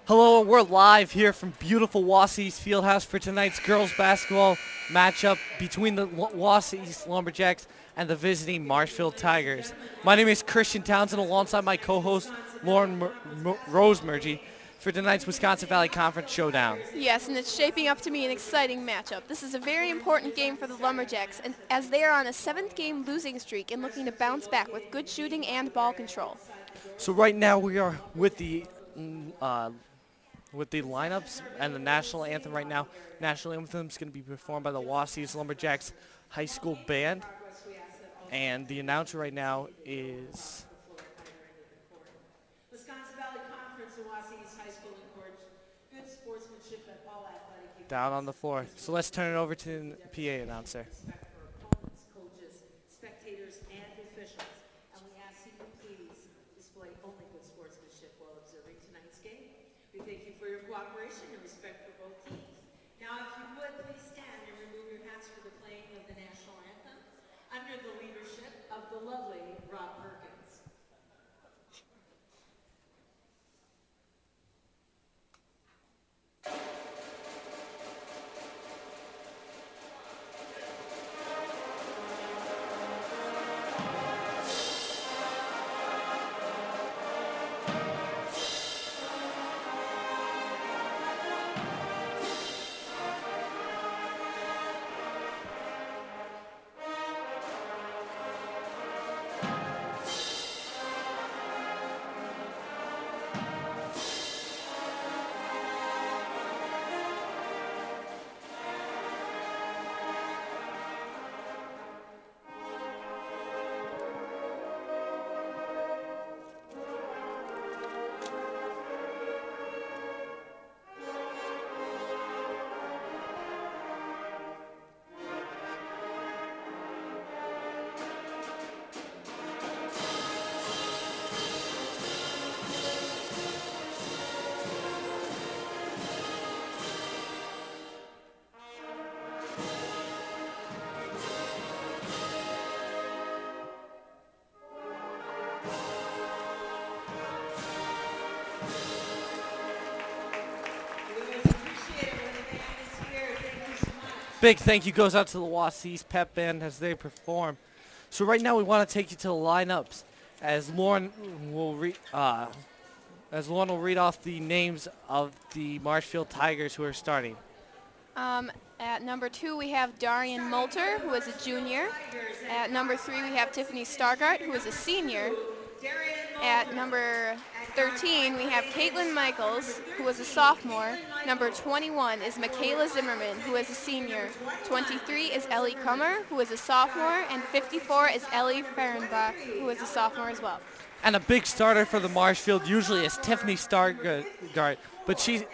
Hello, we're live here from beautiful Wausau's Fieldhouse for tonight's girls basketball matchup between the Wausau's Lumberjacks and the visiting Marshfield Tigers. My name is Christian Townsend alongside my co-host Lauren Rosemergy for tonight's Wisconsin Valley Conference Showdown. Yes, and it's shaping up to be an exciting matchup. This is a very important game for the Lumberjacks, and as they are on a seventh-game losing streak and looking to bounce back with good shooting and ball control. So right now we are with the lineups and the national anthem right now. National anthem is going to be performed by the Wausau's Lumberjacks High School Band. And the announcer right now is Wisconsin Valley Conference and Wausau's High School encourage good sportsmanship at all athletic events. down on the floor. So let's turn it over to the PA announcer. Respect for opponents, coaches, spectators, and officials. And we ask you to please display only good sportsmanship while observing tonight's game. We thank you for your cooperation and respect for both teams. Now, if you would, please stand and remove your hats for the playing of the national anthem under the leadership of the lovely Rob Perkins. Big thank you goes out to the Wausau's Pep Band as they perform. So right now we want to take you to the lineups as Lauren will read off the names of the Marshfield Tigers who are starting. At number 2, we have Darian Moulter, who is a junior. At number 3, we have Tiffany Stargart, who is a senior. At number 13, we have Caitlin Michaels, who is a sophomore. Number 21 is Michaela Zimmerman, who is a senior. 23 is Ellie Kummer, who is a sophomore. And 54 is Ellie Fehrenbach, who is a sophomore as well. And a big starter for the Marshfield usually is Tiffany Stargart, but she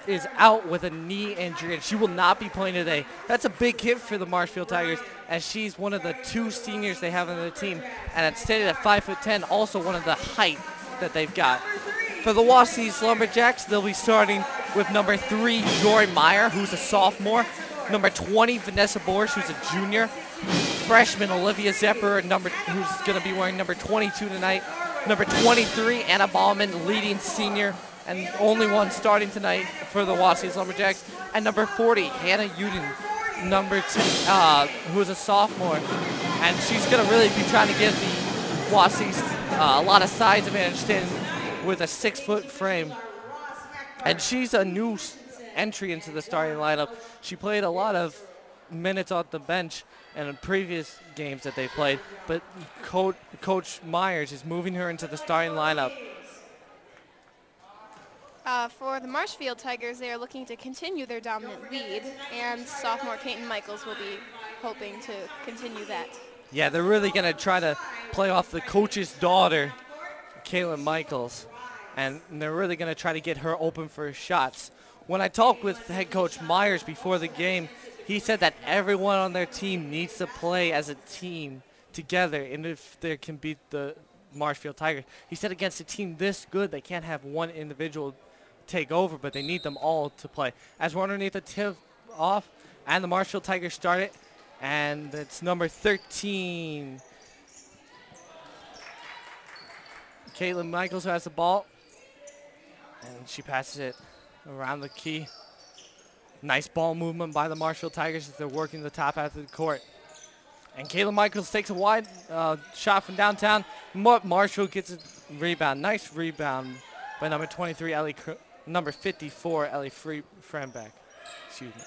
is out with a knee injury and she will not be playing today. That's a big hit for the Marshfield Tigers as she's one of the 2 seniors they have on the team, and it's stated at 5'10", also one of the height that they've got. For the Wausau's Lumberjacks, they'll be starting with number 3, Jory Meyer, who's a sophomore. Number 20, Vanessa Borsch, who's a junior. Freshman Olivia Zepper, who's going to be wearing number 22 tonight. Number 23, Anna Ballman, leading senior, and only one starting tonight for the Wausau's Lumberjacks. And number 40, Hannah Uden, number 2, who is a sophomore. And she's going to really be trying to give the Wausau's a lot of size advantage with a 6-foot frame. And she's a new entry into the starting lineup. She played a lot of minutes on the bench in previous games that they played, but Coach Myers is moving her into the starting lineup. For the Marshfield Tigers, they are looking to continue their dominant lead, and sophomore Caitlin Michaels will be hoping to continue that. Yeah, they're really going to try to play off the coach's daughter, Caitlin Michaels, and they're really going to try to get her open for shots. When I talked with head coach Myers before the game, he said that everyone on their team needs to play as a team together, and if they can beat the Marshfield Tigers. He said against a team this good, they can't have one individual take over, but they need them all to play. As we're underneath the tip off, and the Marshfield Tigers start it, and it's number 13. Caitlin Michaels who has the ball. And she passes it around the key. Nice ball movement by the Marshfield Tigers as they're working the top half of the court. And Kayla Michaels takes a wide shot from downtown. Marshfield gets a rebound. Nice rebound by number 23, number 54, Ellie Frembeck. Excuse me.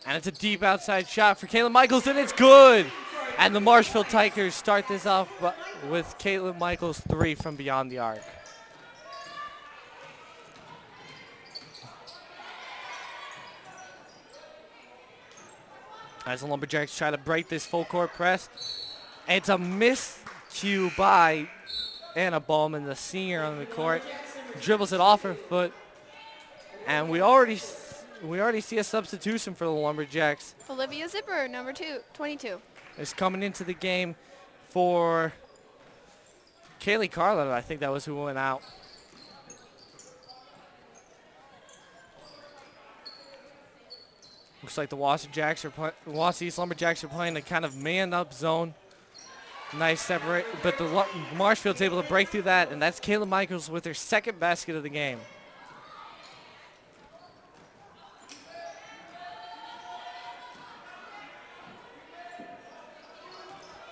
And it's a deep outside shot for Kayla Michaels, and it's good. And the Marshfield Tigers start this off with Kayla Michaels' 3 from beyond the arc. As the Lumberjacks try to break this full court press. It's a miscue by Anna Ballman, the senior on the court. Dribbles it off her foot. And we already see a substitution for the Lumberjacks. Olivia Zipper, number 22. Is coming into the game for Kaylee Carlin. I think that was who went out. Looks like the Wausau East Lumberjacks are playing a kind of man-up zone. Nice separate, but the Marshfield's able to break through that, and that's Kayla Michaels with her second basket of the game.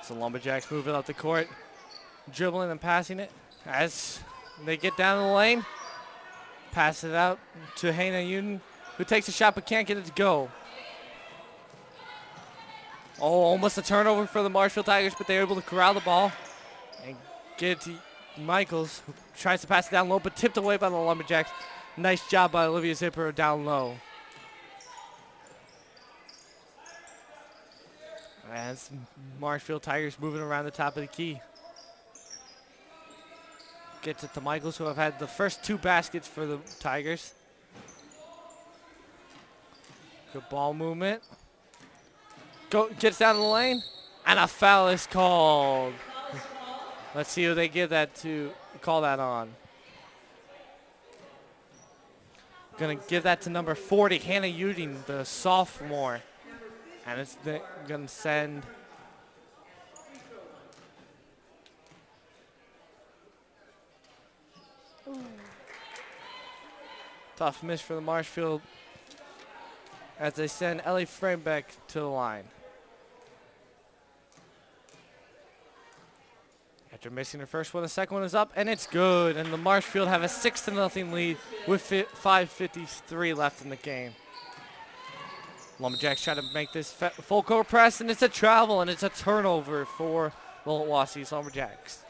So Lumberjacks moving up the court, dribbling and passing it. As they get down the lane, pass it out to Hannah Uden, who takes a shot but can't get it to go. Oh, almost a turnover for the Marshfield Tigers, but they're able to corral the ball and get it to Michaels, who tries to pass it down low, but tipped away by the Lumberjacks. Nice job by Olivia Zipper down low. As Marshfield Tigers moving around the top of the key. Gets it to Michaels, who have had the first 2 baskets for the Tigers. Good ball movement. Gets down the lane, and a foul is called. Let's see who they give that to, call that on. Gonna give that to number 40, Hannah Uden, the sophomore. And it's gonna send tough miss for the Marshfield as they send Ellie Frembeck to the line. After missing her first one, the second one is up, and it's good. And the Marshfield have a 6-0 lead with 5:53 left in the game. Lumberjacks try to make this full court press, and it's a travel, and it's a turnover for the Wausau Lumberjacks.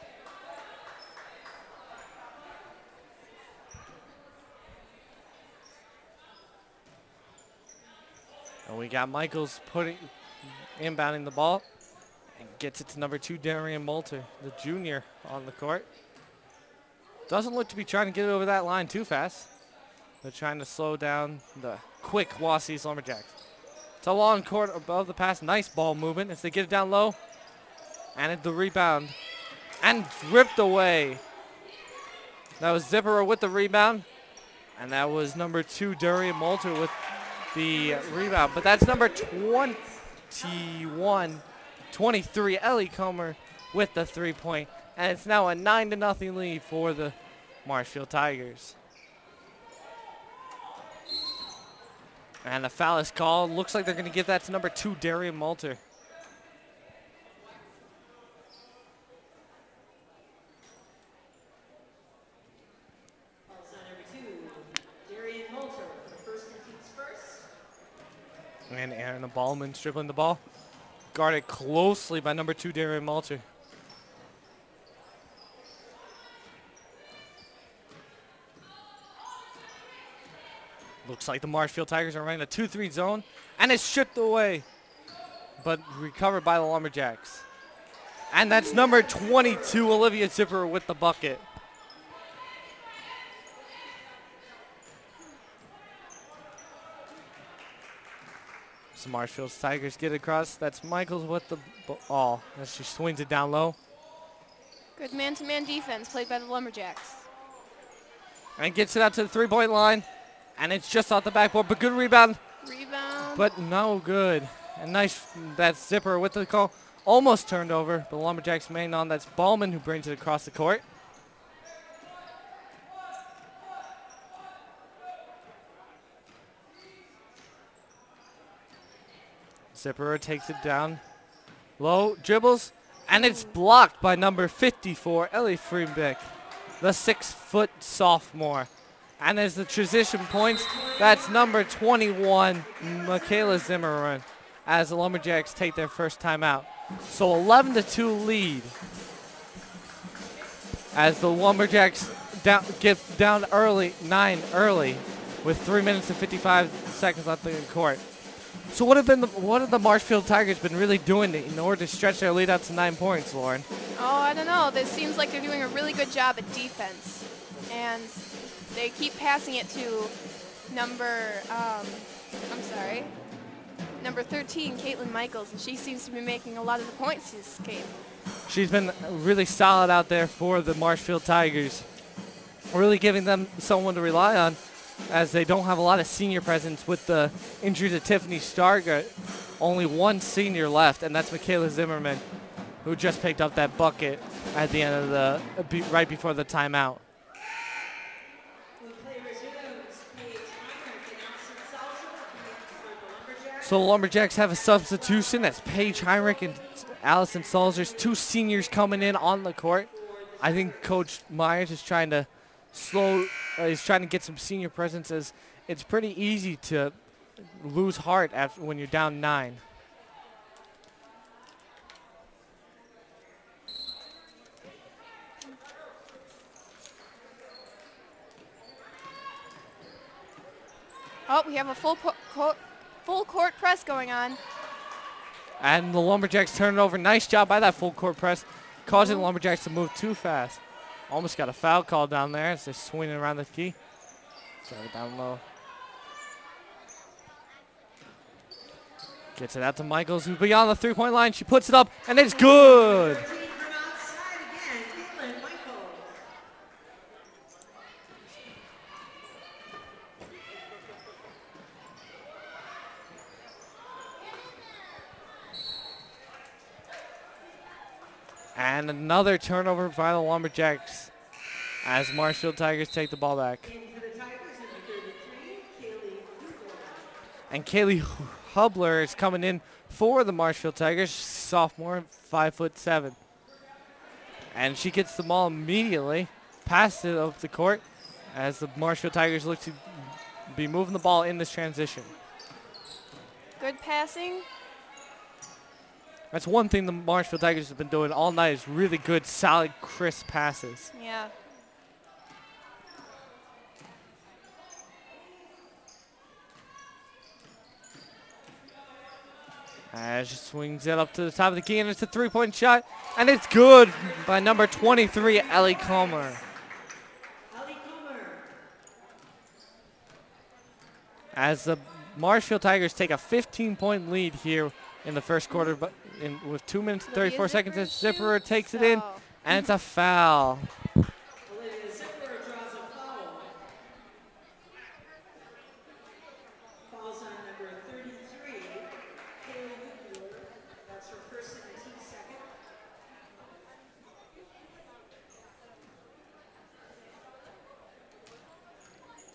And we got Michaels inbounding the ball and gets it to number 2, Darian Moulter, the junior on the court. Doesn't look to be trying to get it over that line too fast. They're trying to slow down the quick Wausau Lumberjacks. It's a long court above the pass. Nice ball movement as they get it down low. And the rebound. And ripped away. That was Zipper with the rebound. And that was number 2, Darian Moulter with the rebound. But that's number 23, Ellie Comer with the 3-point. And it's now a 9-0 lead for the Marshfield Tigers. And the foul is called. Looks like they're going to give that to number 2, Darian Moulter. Also number 2, Darian Moulter, the first and team's first. And Aaron Ballman's dribbling the ball. Guarded closely by number 2, Darian Moulter. Looks like the Marshfield Tigers are running a 2-3 zone, and it's stripped away, but recovered by the Lumberjacks. And that's number 22, Olivia Zipper with the bucket. So Marshfield's Tigers get across. That's Michaels with the ball as she swings it down low. Good man-to-man defense played by the Lumberjacks. And gets it out to the 3-point line. And it's just off the backboard, but good rebound. Rebound. But no good. And nice, that's Zipper with the call. Almost turned over. The Lumberjacks main on. That's Ballman who brings it across the court. Zipperer takes it down. Low, dribbles, and it's blocked by number 54, Ellie Freebeck, the 6-foot sophomore. And as the transition points, that's number 21, Michaela Zimmerman, as the Lumberjacks take their first timeout. So 11-2 lead as the Lumberjacks get down early, 9 early, with 3 minutes and 55 seconds left in the court. So what have the Marshfield Tigers been really doing in order to stretch their lead out to 9 points, Lauren? Oh, I don't know. This seems like they're doing a really good job at defense. And they keep passing it to number 13, Caitlin Michaels, and she seems to be making a lot of the points this game. She's been really solid out there for the Marshfield Tigers, really giving them someone to rely on, as they don't have a lot of senior presence with the injury to Tiffany Stargard. Only one senior left, and that's Michaela Zimmerman, who just picked up that bucket at the end of right before the timeout. So the Lumberjacks have a substitution. That's Paige Heinrich and Allison Salzers, 2 seniors coming in on the court. I think Coach Myers is trying to get some senior presence, as it's pretty easy to lose heart when you're down 9. Oh, we have a full court press going on. And the Lumberjacks turn it over. Nice job by that full court press, causing the Lumberjacks to move too fast. Almost got a foul call down there as they're swinging around the key. So down low. Gets it out to Michaels, who's beyond the 3-point line. She puts it up, and it's good. And another turnover by the Lumberjacks as Marshfield Tigers take the ball back. And Kaylee Hubler is coming in for the Marshfield Tigers, sophomore, 5'7". And she gets the ball immediately, past it up the court, as the Marshfield Tigers look to be moving the ball in this transition. Good passing. That's one thing the Marshfield Tigers have been doing all night, is really good, solid, crisp passes. Yeah. As she swings it up to the top of the key, and it's a 3-point shot, and it's good by number 23, Ellie Comer. As the Marshfield Tigers take a 15-point lead here in the first quarter, but with 2 minutes and 34 seconds, Zipperer takes it in, and it's a foul. Falls on number 33, Kaylee Hubler. That's her first and team second.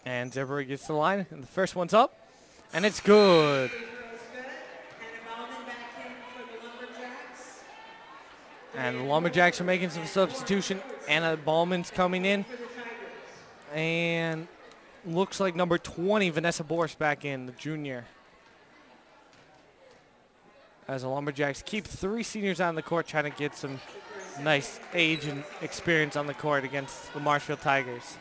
And Zipperer gets the line, and the first one's up, and it's good. And the Lumberjacks are making some substitution. Anna Ballman's coming in. And looks like number 20, Vanessa Boris, back in, the junior. As the Lumberjacks keep 3 seniors on the court, trying to get some nice age and experience on the court against the Marshfield Tigers.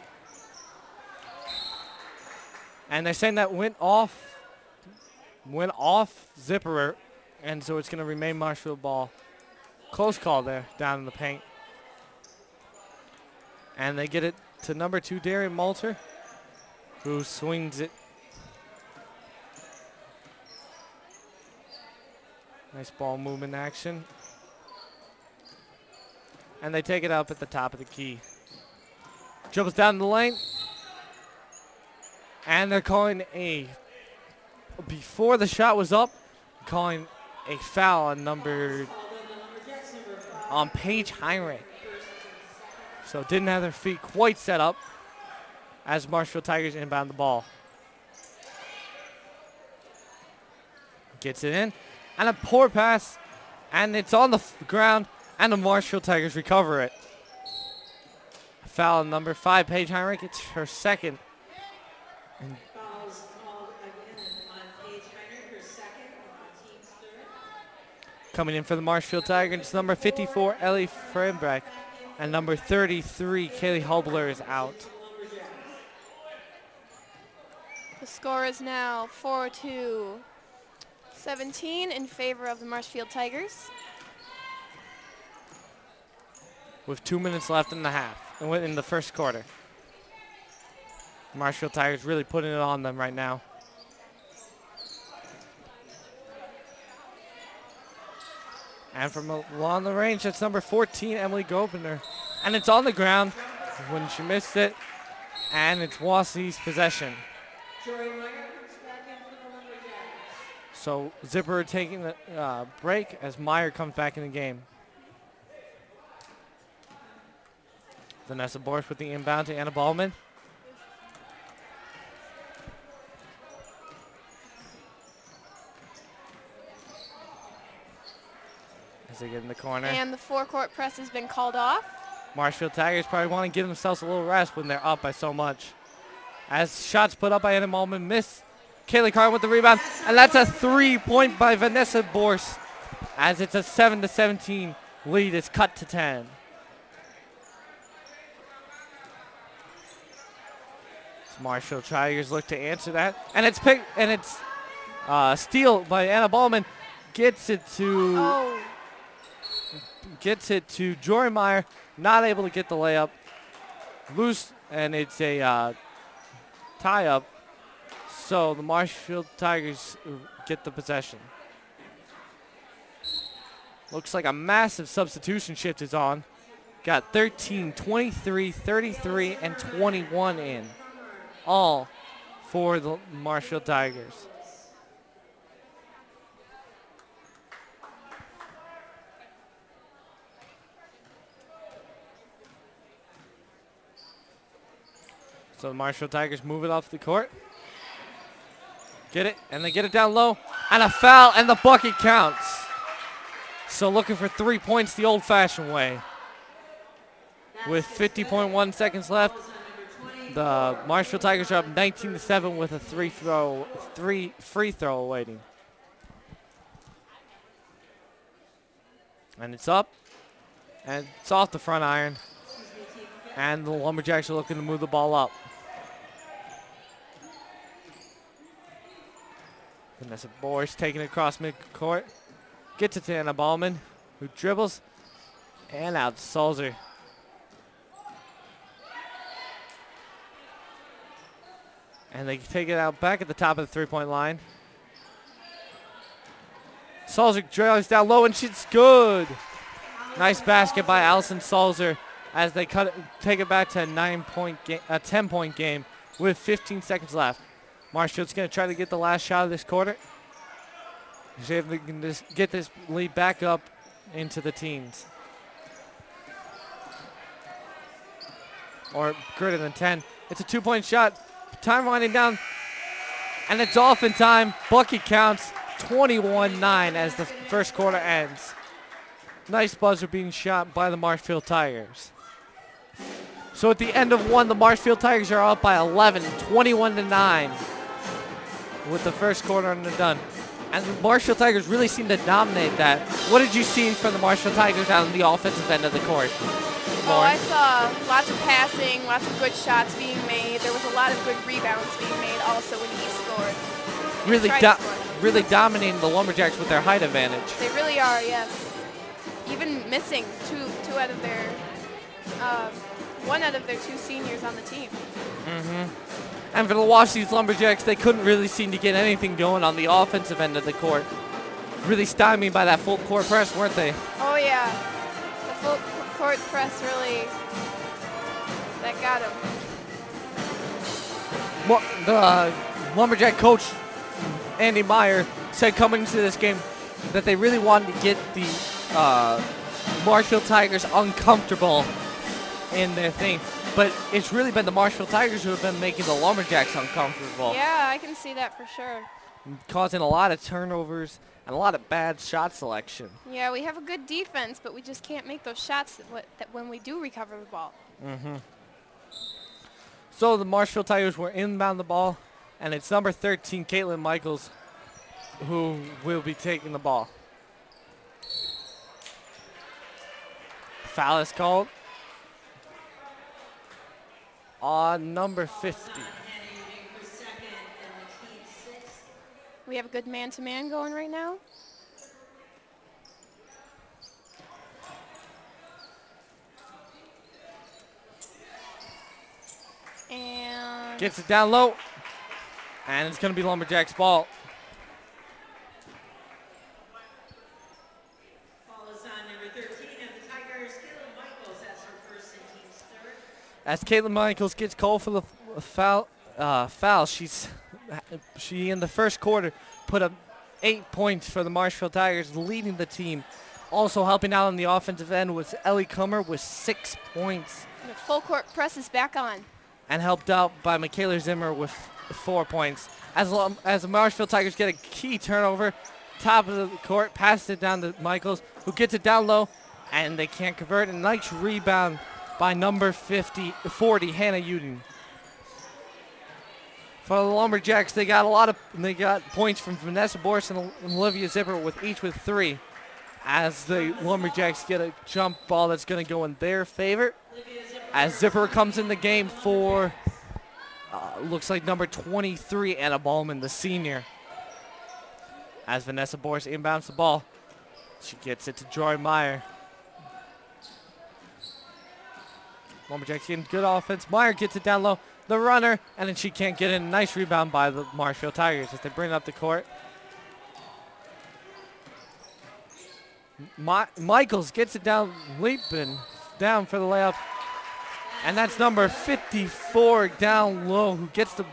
And they're saying that went off Zipperer, and so it's going to remain Marshfield ball. Close call there, down in the paint. And they get it to number 2, Darian Malter, who swings it. Nice ball movement action. And they take it up at the top of the key. Dribbles down the lane. And they're calling before the shot was up, calling a foul on Paige Heinrich. So didn't have their feet quite set up as Marshfield Tigers inbound the ball. Gets it in, And a poor pass. And it's on the ground. And the Marshfield Tigers recover it. Foul on number 5, Paige Heinrich. It's her second. And Fouls called again on Paige Heinrich, her second, and the team's third. coming in for the Marshfield Tigers, it's number 54, Ellie Frenbreck. And number 33, Kaylee Hubler is out. The score is now 4-17 in favor of the Marshfield Tigers. With 2 minutes left in the half, in the first quarter. Marshfield Tigers really putting it on them right now. And from along the range, that's number 14, Emily Gopiner. And it's on the ground when she missed it. And it's Wausau's possession. So Zipper taking the break as Meyer comes back in the game. Vanessa Borsch with the inbound to Anna Ballman. As they get in the corner. And the forecourt press has been called off. Marshfield Tigers probably want to give themselves a little rest when they're up by so much. As shots put up by Anna Ballman miss. Kaylee Carr with the rebound. And that's a 3-point by Vanessa Borsch. As it's a 7-17 lead. It's cut to 10. Marshfield Tigers look to answer that, and it's picked, and it's steal by Anna Ballman. Gets it to Jory Meyer, not able to get the layup. Loose, and it's a tie up. So the Marshfield Tigers get the possession. Looks like a massive substitution shift is on. Got 13, 23, 33, and 21 in. All for the Marshfield Tigers. So the Marshfield Tigers move it off the court. Get it, and they get it down low. And a foul, and the bucket counts. So looking for 3 points the old-fashioned way. With 50.1 seconds left. The Marshfield Tigers are up 19-7 with a free throw awaiting. And it's up. And it's off the front iron. And the Lumberjacks are looking to move the ball up. Vanessa Borsch taking it across midcourt. Gets it to Anna Ballman, who dribbles. And out to Sulzer. And they take it out back at the top of the three-point line. Sulzer drives down low, and she's good. Nice basket by Allison Sulzer as they take it back to a 10-point game with 15 seconds left. Marshfield's going to try to get the last shot of this quarter. See if they can just get this lead back up into the teens. Or greater than 10. It's a 2-point shot. Time winding down, and it's off in time. Bucket counts 21-9 as the first quarter ends. Nice buzzer being shot by the Marshfield Tigers. So at the end of one, the Marshfield Tigers are up by 11, 21-9 with the first quarter done. And the Marshfield Tigers really seem to dominate that. What did you see from the Marshfield Tigers out on the offensive end of the court? Oh, I saw lots of passing, lots of good shots being made. There was a lot of good rebounds being made also when he scored. Really dominating the Lumberjacks with their height advantage. They really are, yes. Even missing one out of their two seniors on the team. And for the Wausau Lumberjacks, they couldn't really seem to get anything going on the offensive end of the court. Really stymied by that full court press, weren't they? Oh, yeah. The full court press really, that got him. The Lumberjack coach, Andy Meyer, said coming into this game that they really wanted to get the Marshfield Tigers uncomfortable in their thing. But it's really been the Marshfield Tigers who have been making the Lumberjacks uncomfortable. Yeah, I can see that for sure. causing a lot of turnovers and a lot of bad shot selection. Yeah, we have a good defense, but we just can't make those shots that when we do recover the ball. So the Marshfield Tigers will inbound the ball, and it's number 13, Caitlin Michaels, who will be taking the ball. Foul is called on number 50. We have a good man-to-man going right now. And Gets it down low, and it's going to be Lumberjacks' ball. Follows on number 13 of the Tigers, Caitlin Michaels. That's her first and team's third. As Caitlin Michaels gets called for the foul, she in the first quarter put up 8 points for the Marshfield Tigers, leading the team. Also helping out on the offensive end was Ellie Kummer with 6 points. the full court press is back on. And helped out by Michaela Zimmer with 4 points. As the Marshfield Tigers get a key turnover, top of the court, passed it down to Michaels, who gets it down low, and they can't convert. A nice rebound by number 40, Hannah Uden. For the Lumberjacks, they got points from Vanessa Boris and Olivia Zipper with each with 3. As the Lumberjacks get a jump ball that's going to go in their favor. As Zipper comes in the game for, looks like number 23, Anna Ballman, the senior. As Vanessa Boris inbounds the ball, she gets it to Joy Meyer. Lumberjacks getting good offense. Meyer gets it down low, the runner, and then she can't get in. A nice rebound by the Marshfield Tigers as they bring it up the court. Michaels gets it down, leaping down for the layup. And that's number 54 down low, who gets the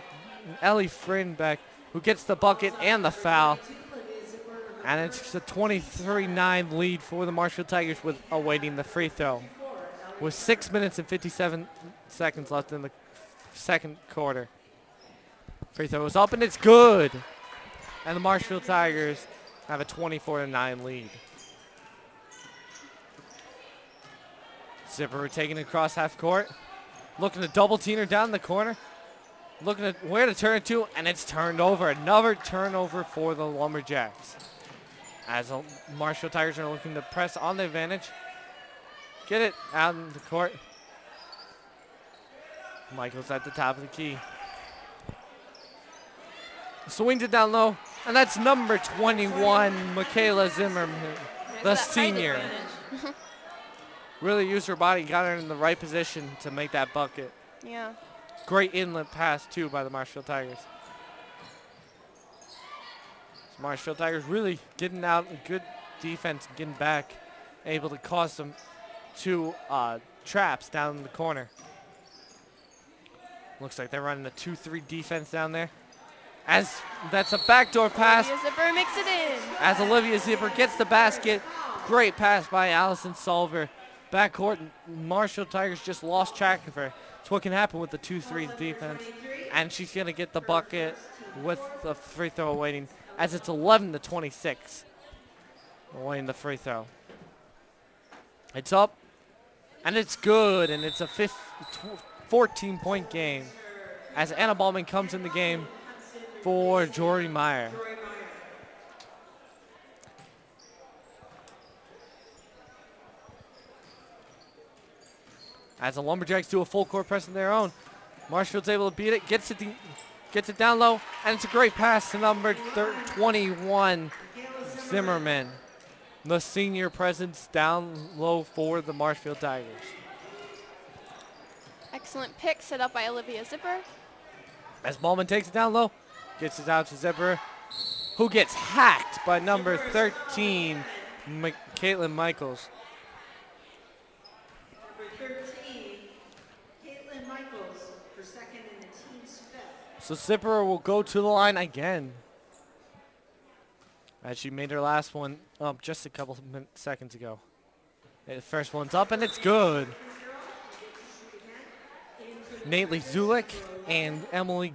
Ellie Frinbeck, who gets the bucket and the foul. And it's a 23-9 lead for the Marshfield Tigers with awaiting the free throw. With 6 minutes and 57 seconds left in the second quarter. Free throw is up and it's good. And the Marshfield Tigers have a 24-9 lead. Zipper taking it across half court. Looking to double team her down in the corner. Looking at where to turn it to, and it's turned over. Another turnover for the Lumberjacks. As the Marshfield Tigers are looking to press on the advantage. Get it out in the court. Michael's at the top of the key. Swings it down low, and that's number 21, Michaela Zimmerman, the senior. Really used her body, got her in the right position to make that bucket. Yeah. Great inlet pass, too, by the Marshfield Tigers. So Marshfield Tigers really getting out good defense, getting back, able to cause some 2 traps down in the corner. Looks like they're running a 2-3 defense down there. As that's a backdoor pass. Olivia Zipper makes it in. As Olivia Zipper gets the basket. Great pass by Allison Solver. Backcourt, Marshfield Tigers just lost track of her. It's what can happen with the 2-3 defense. And she's going to get the bucket with the free throw awaiting, as it's 11-26. Awaiting the free throw. It's up, and it's good, and it's a 14-point game. As Anna Ballman comes in the game for Jory Meyer. As the Lumberjacks do a full court press of their own, Marshfield's able to beat it, gets it down low, and it's a great pass to number 21, Zimmerman. The senior presence down low for the Marshfield Tigers. Excellent pick set up by Olivia Zipper. As Ballman takes it down low, gets it out to Zipper, who gets hacked by number 13, Caitlin Michaels. So Zipper will go to the line again. As she made her last one up just a couple seconds ago. The first one's up and it's good. Nately Zulik and Emily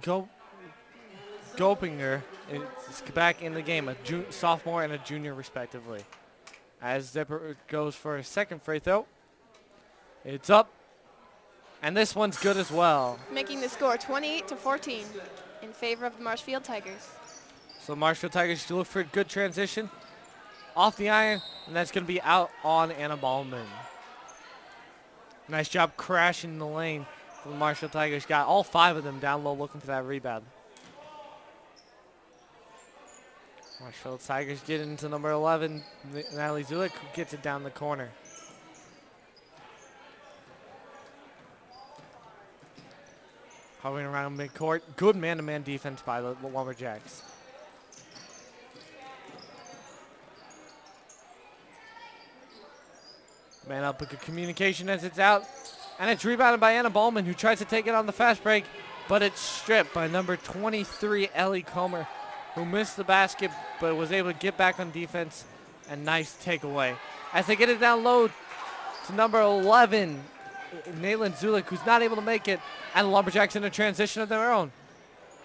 Scopinger is back in the game, a sophomore and a junior respectively. As Zipper goes for a second free throw. It's up. And this one's good as well. Making the score 28-14 in favor of the Marshfield Tigers. So Marshfield Tigers to look for a good transition. Off the iron, and that's going to be out on Anna Ballman. Nice job crashing the lane for the Marshfield Tigers. Got all 5 of them down low looking for that rebound. Marshfield Tigers get into number 11, Natalie Zulik, who gets it down the corner. Hovering around midcourt. Good man-to-man defense by the Lumberjacks. Man up, good communication as it's out. And it's rebounded by Anna Ballman, who tries to take it on the fast break, but it's stripped by number 23, Ellie Comer, who missed the basket, but was able to get back on defense. And nice takeaway. As they get it down low to number 11, Naylin Zulik, who's not able to make it, and the Lumberjacks in a transition of their own.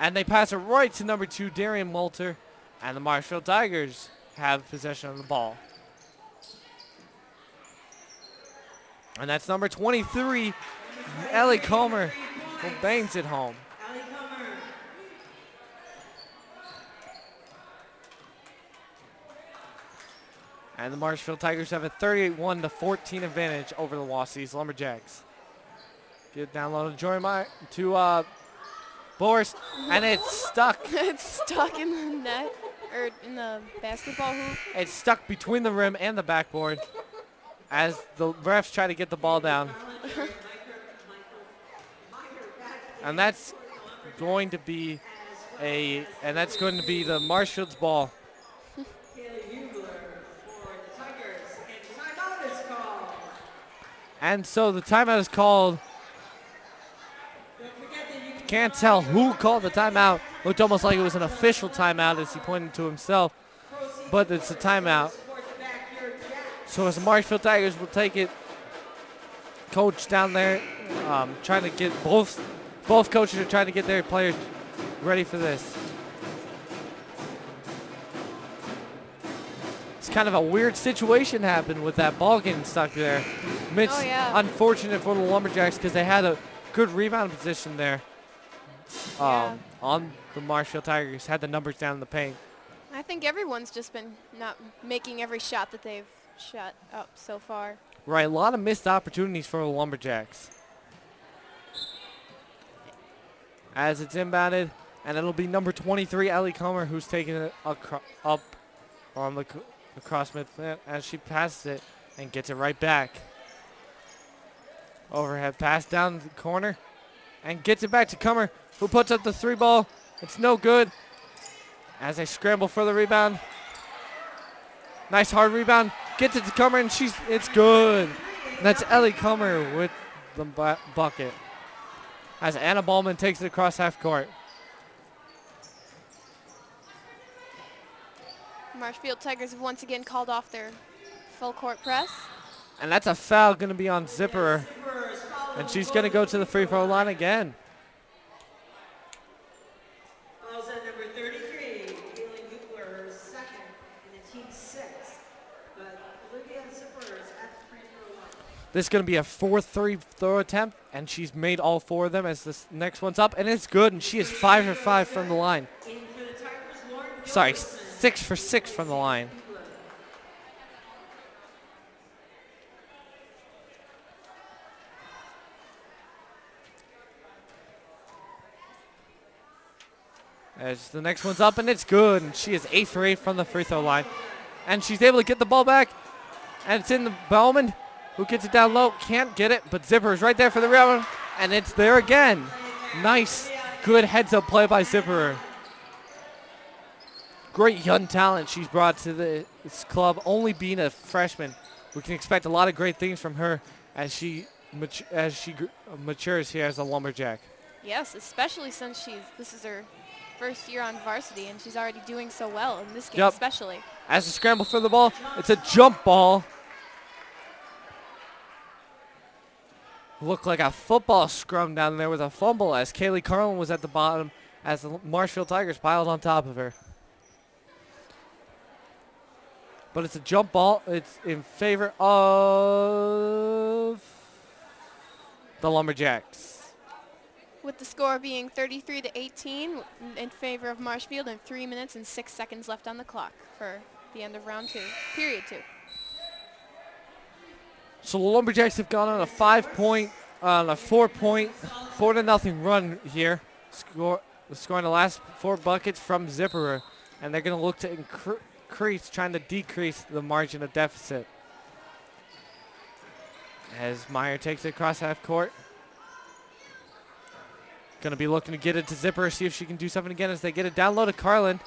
And they pass it right to number 2, Darian Moulter, and the Marshfield Tigers have possession of the ball. And that's number 23, Ellie Comer, who bangs it home. And the Marshfield Tigers have a 31-14 advantage over the Wausau Lumberjacks. Get down low to Boris, and it's stuck. It's stuck in the net, or in the basketball hoop. It's stuck between the rim and the backboard as the refs try to get the ball down. And that's going to be the Marshfield's ball. And so the timeout is called. Can't tell who called the timeout. Looked almost like it was an official timeout as he pointed to himself, but it's a timeout. So as the Marshfield Tigers will take it, coach down there trying to get both coaches are trying to get their players ready for this. It's kind of a weird situation happened with that ball getting stuck there. It's unfortunate for the Lumberjacks because they had a good rebound position there on the Marshfield Tigers, had the numbers down in the paint. I think everyone's just been not making every shot that they've shot up so far. Right, a lot of missed opportunities for the Lumberjacks. As it's inbounded, and it'll be number 23, Ellie Comer, who's taking it up on the across midfield as she passes it and gets it right back. Overhead pass down the corner and gets it back to Comer, who puts up the 3 ball. It's no good as they scramble for the rebound. Nice hard rebound. Gets it to Comer, and it's good. And that's Ellie Comer with the bucket. As Anna Ballman takes it across half court. Marshfield Tigers have once again called off their full court press. And that's a foul going to be on Zipper. And she's going to go to the free throw line again. Fouls on number 33, Kaylee Googler, second, and the team 6th. But Olivia Zipper is at the free throw line. This is going to be a 4th free throw attempt, and she's made all 4 of them as this next one's up, and it's good, and she is 5 for 5 from the line. Sorry, 6 for 6 from the line. As the next one's up, and it's good. And she is 8 for 8 from the free throw line. And she's able to get the ball back. And it's in the Bowman, who gets it down low. Can't get it, but Zipper is right there for the rebound. And it's there again. Nice, good heads-up play by Zipper. Great young talent she's brought to this club, only being a freshman. We can expect a lot of great things from her as she matures here as a Lumberjack. Yes, especially since this is her first year on varsity, and she's already doing so well in this game especially. As a scramble for the ball, it's a jump ball. Looked like a football scrum down there with a fumble as Kaylee Carlin was at the bottom as the Marshfield Tigers piled on top of her. But it's a jump ball. It's in favor of the Lumberjacks. With the score being 33-18 in favor of Marshfield and 3 minutes and 6 seconds left on the clock for the end of round 2, period 2. So the Lumberjacks have gone on a 4-0 run here. Scoring the last 4 buckets from Zipperer, and they're going to look to trying to decrease the margin of deficit. As Meyer takes it across half court. Going to be looking to get it to Zipperer, see if she can do something again as they get it down low to Carlin.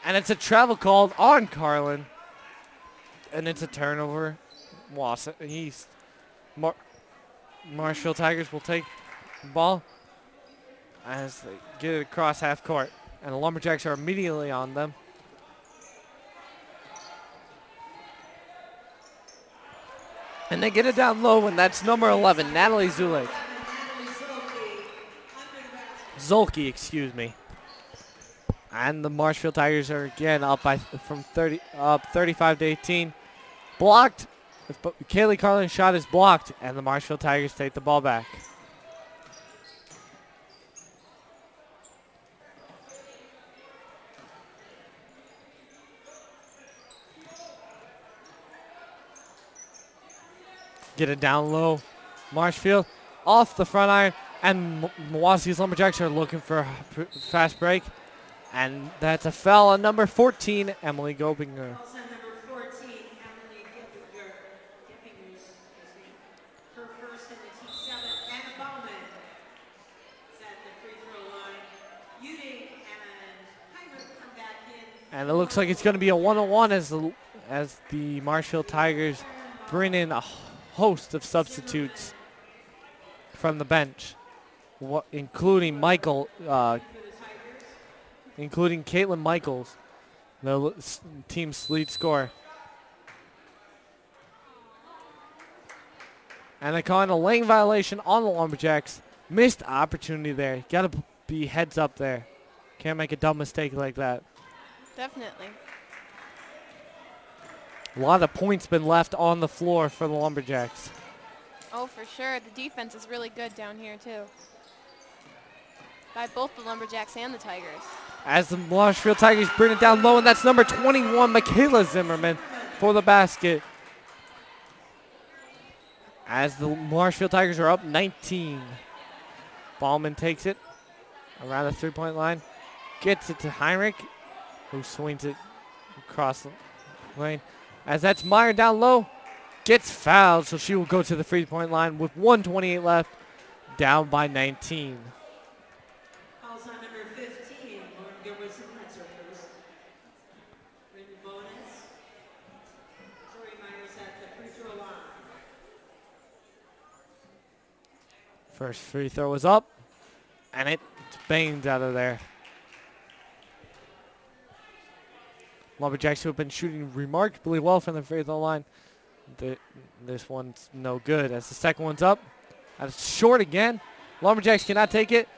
And it's a travel called on Carlin. And it's a turnover. Wausau East. Marshfield Tigers will take the ball as they get it across half court. And the Lumberjacks are immediately on them. And they get it down low, and that's number 11, Natalie Zulik. Zolke, excuse me. And the Marshfield Tigers are again up by 35-18. Blocked. Kaylee Carlin's shot is blocked, and the Marshfield Tigers take the ball back. Get it down low. Marshfield off the front iron, and Wausau's Lumberjacks are looking for a fast break. And that's a foul on number 14, Emily Gobinger. Also number 14, Emily Gippinger, her first in the team 7. Anna Bauman is at the free throw line. Uding and Hyman come back in. And it looks like it's going to be a 1-on-1 as the Marshfield Tigers bring in a host of substitutes from the bench, including including Caitlin Michaels, the team's lead scorer. And they're calling a lane violation on the Lumberjacks. Missed opportunity there. Got to be heads up there. Can't make a dumb mistake like that. Definitely. A lot of points been left on the floor for the Lumberjacks. Oh, for sure. The defense is really good down here, too. By both the Lumberjacks and the Tigers. As the Marshfield Tigers bring it down low, and that's number 21, Michaela Zimmerman, for the basket. As the Marshfield Tigers are up 19. Ballman takes it around the three-point line. Gets it to Heinrich, who swings it across the lane. As that's Meyer down low, gets fouled, so she will go to the free-point line with 1:28 left, down by 19. Calls on number 15, Lauren Gilbertson, that's her first. Brittany Bonus. Tori Myers at the free throw line. First free throw is up, and it's banged out of there. Lumberjacks, who have been shooting remarkably well from the free throw line. This one's no good as the second one's up. That's short again. Lumberjacks cannot take it,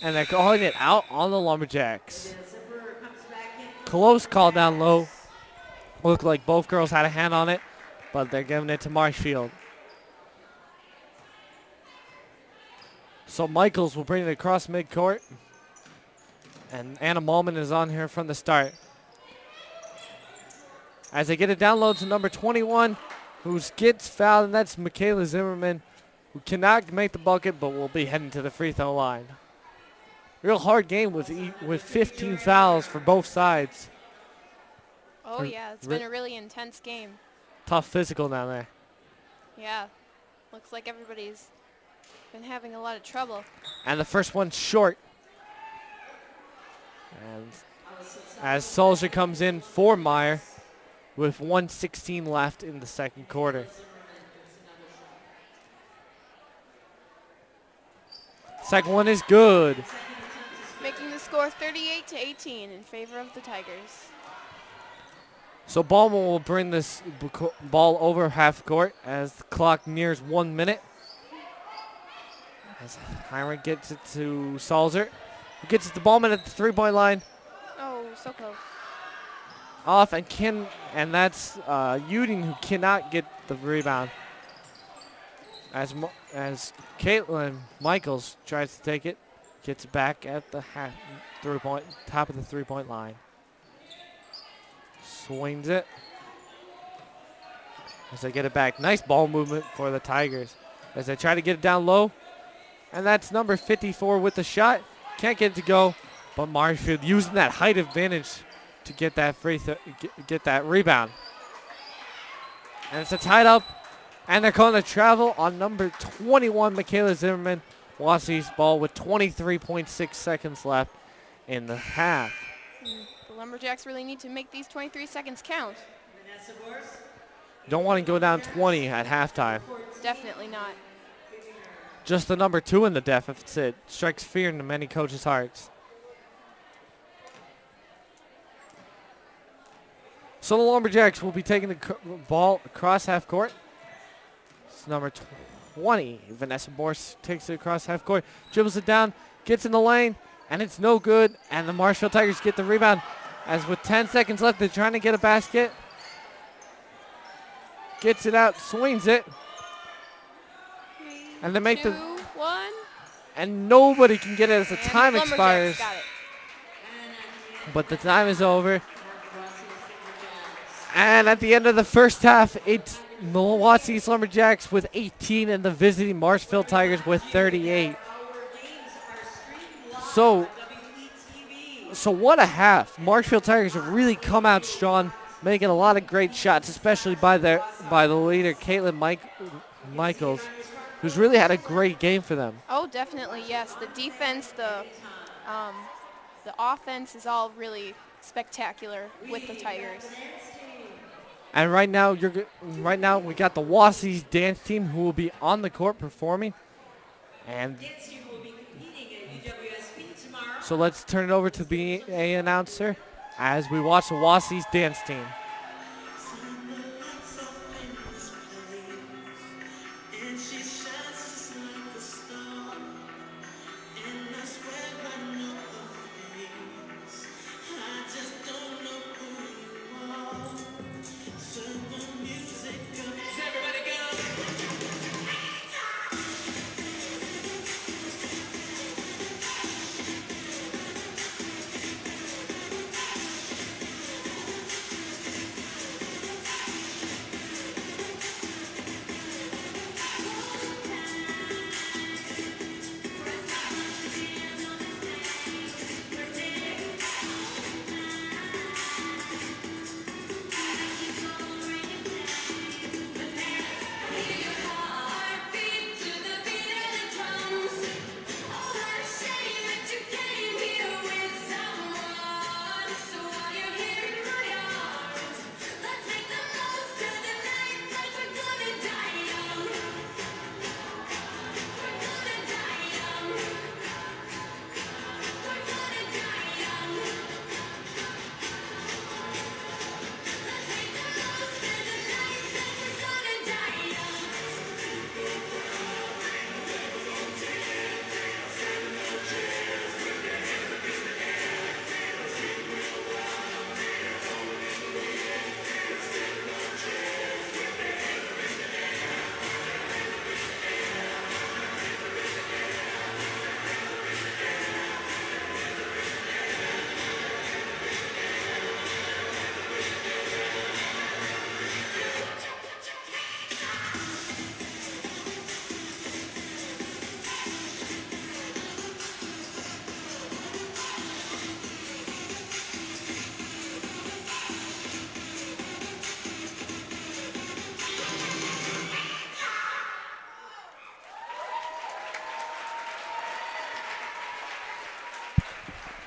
and they're calling it out on the Lumberjacks. Close call down low. Looked like both girls had a hand on it, but they're giving it to Marshfield. So Michaels will bring it across midcourt, and Anna Malman is on here from the start. As they get it down low to number 21, who gets fouled, and that's Michaela Zimmerman, who cannot make the bucket, but will be heading to the free throw line. Real hard game with 15 fouls for both sides. Oh, yeah, it's been a really intense game. Tough physical down there. Yeah, looks like everybody's been having a lot of trouble. And the first one's short. And as Solskjaer comes in for Meyer, with 1:16 left in the second quarter. Second one is good. Making the score 38-18 in favor of the Tigers. So Ballman will bring this ball over half court as the clock nears 1 minute. As Hiram gets it to Salzer, who gets it to Ballman at the 3-point line. Oh, so close. Off and that's Uding who cannot get the rebound. As Caitlin Michaels tries to take it, gets it back at the top of the 3-point line. Swings it. As they get it back. Nice ball movement for the Tigers. As they try to get it down low. And that's number 54 with the shot. Can't get it to go. But Marshfield using that height advantage to get that get that rebound. And it's a tied up. And they're calling a travel on number 21, Michaela Zimmerman. Wassey's ball with 23.6 seconds left in the half. The Lumberjacks really need to make these 23 seconds count. Don't want to go down 20 at halftime. Definitely not. Just the number 2 in the deficit strikes fear into many coaches' hearts. So the Lumberjacks will be taking the ball across half court. It's number 20. Vanessa Morse takes it across half court, dribbles it down, gets in the lane, and it's no good. And the Marshfield Tigers get the rebound. As with 10 seconds left, they're trying to get a basket. Gets it out, swings it. And they make 2, 1. And nobody can get it as the And time the expires. Lumberjacks got it. But the time is over. And at the end of the first half, it's Milwaukee Lumberjacks with 18 and the visiting Marshfield Tigers with 38. So what a half. Marshfield Tigers have really come out strong, making a lot of great shots, especially by the leader, Caitlin Michaels, who's really had a great game for them. Oh, definitely, yes. The defense, the offense is all really spectacular with the Tigers. And right now we got the Wassey's dance team who will be on the court performing. And so let's turn it over to the BA announcer as we watch the Wassey's dance team.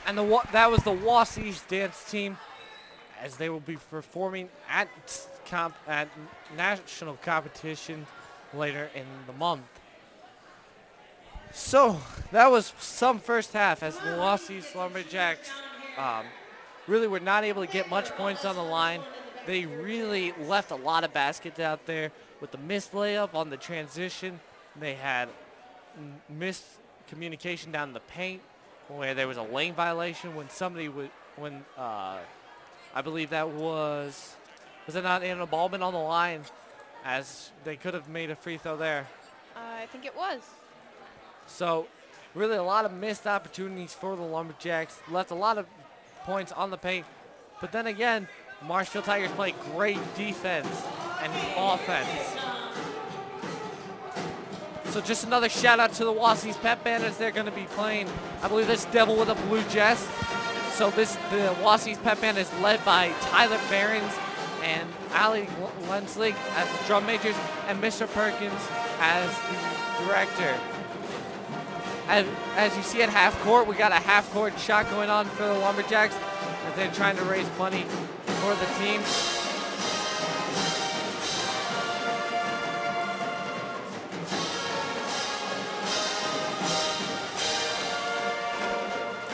And that was the Wassey's dance team as they will be performing at national competition later in the month. So that was some first half as the Wassey's Lumberjacks really were not able to get much points on the line. They really left a lot of baskets out there with the missed layup on the transition. They had miscommunication down the paint where there was a lane violation when somebody I believe that was it not Anna Ballman on the line, as they could have made a free throw there. I think it was. So really a lot of missed opportunities for the Lumberjacks, left a lot of points on the paint. But then again, Marshfield Tigers play great defense and offense. So just another shout out to the Wausau's pep band as they're going to be playing, I believe this Devil with a Blue Jess. So the Wausau's pep band is led by Tyler Behrens and Allie Lenslig as the drum majors and Mr. Perkins as the director. As you see at half court, we got a half court shot going on for the Lumberjacks as they're trying to raise money for the team.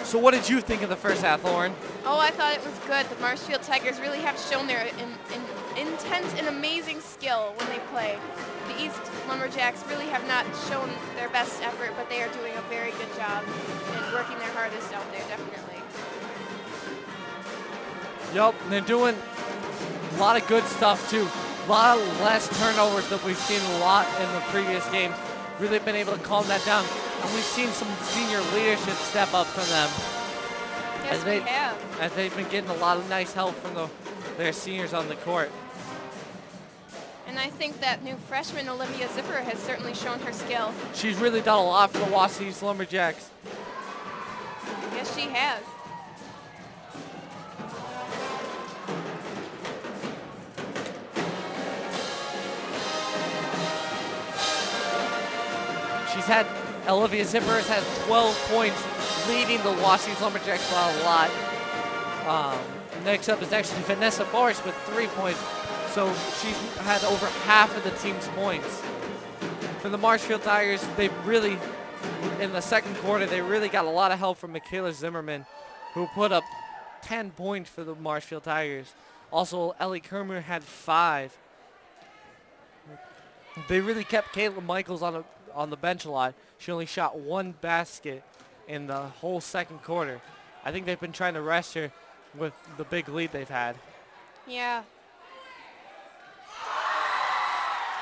So what did you think of the first half, Lauren? Oh, I thought it was good. The Marshfield Tigers really have shown their intense and amazing skill when they play. The East Lumberjacks really have not shown their best effort, but they are doing a very good job and working their hardest out there, definitely. Yep, they're doing a lot of good stuff too. A lot of less turnovers than we've seen a lot in the previous games. Really been able to calm that down. And we've seen some senior leadership step up from them. Yes, we have. As they've been getting a lot of nice help from their seniors on the court. And I think that new freshman, Olivia Zipper, has certainly shown her skill. She's really done a lot for the Wausau's Lumberjacks. Yes, she has. Olivia Zippers has 12 points, leading the Wausau's Lumberjacks by a lot. Next up is actually Vanessa Forrest with 3 points, so she's had over half of the team's points. For the Marshfield Tigers, they really, in the second quarter, they really got a lot of help from Michaela Zimmerman, who put up 10 points for the Marshfield Tigers. Also, Ellie Kermer had 5. They really kept Caitlin Michaels on the bench a lot. She only shot 1 basket in the whole second quarter. I think they've been trying to rest her with the big lead they've had. Yeah.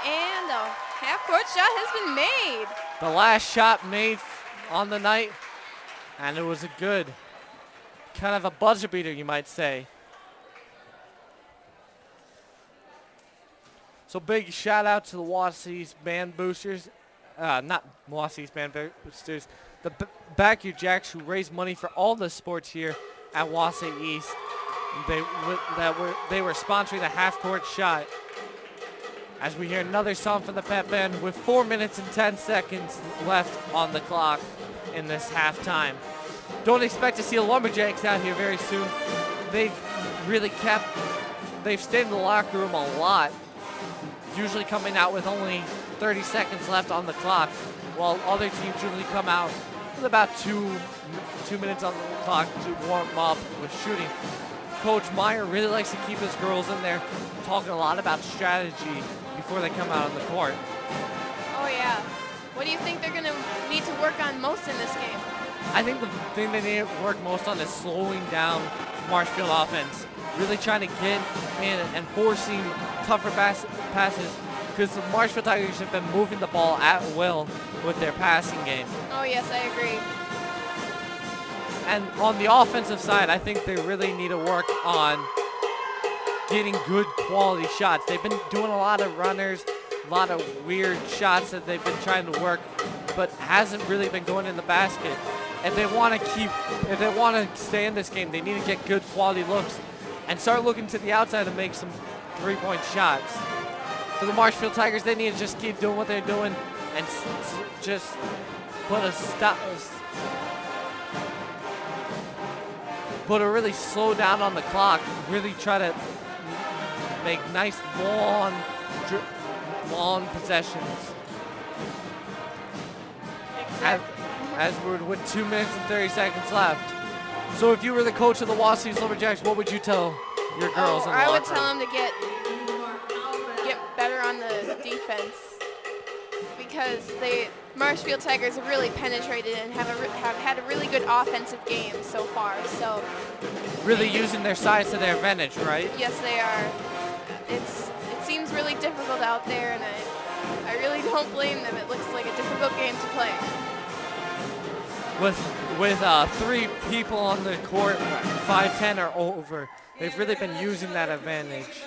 And a half-court shot has been made. The last shot made on the night, and it was a good, kind of a buzzer beater, you might say. So big shout out to the Wausau's band boosters. Not Wausau's band boosters, the Backyard Jacks, who raise money for all the sports here at Wausau East. They were sponsoring the half-court shot. As we hear another song from the pep band with 4 minutes and 10 seconds left on the clock in this halftime. Don't expect to see the Lumberjacks out here very soon. They've stayed in the locker room a lot, usually coming out with only 30 seconds left on the clock, while other teams usually come out with about 2 minutes on the clock to warm up with shooting. Coach Meyer really likes to keep his girls in there, talking a lot about strategy before they come out on the court. Oh yeah. What do you think they're going to need to work on most in this game? I think the thing they need to work most on is slowing down Marshfield offense. Really trying to get in and forcing tougher passes, because the Marshfield Tigers have been moving the ball at will with their passing game. Oh yes, I agree. And on the offensive side, I think they really need to work on getting good quality shots. They've been doing a lot of runners, a lot of weird shots that they've been trying to work, but hasn't really been going in the basket. If they want to stay in this game, they need to get good quality looks and start looking to the outside and make some three-point shots. For the Marshfield Tigers, they need to just keep doing what they're doing and just put a really slow down on the clock. Really try to make nice long possessions. Exactly. As we're with 2 minutes and 30 seconds left. So if you were the coach of the Wausau's Lumberjacks, what would you tell your girls in the locker room? I would tell them to get better on the defense, because Marshfield Tigers have really penetrated and have had a really good offensive game so far. So Really using their size to their advantage, right? yes, they are. It seems really difficult out there, and I really don't blame them. It looks like a difficult game to play. With 3 people on the court, 5'10" or over, they've really been using that advantage.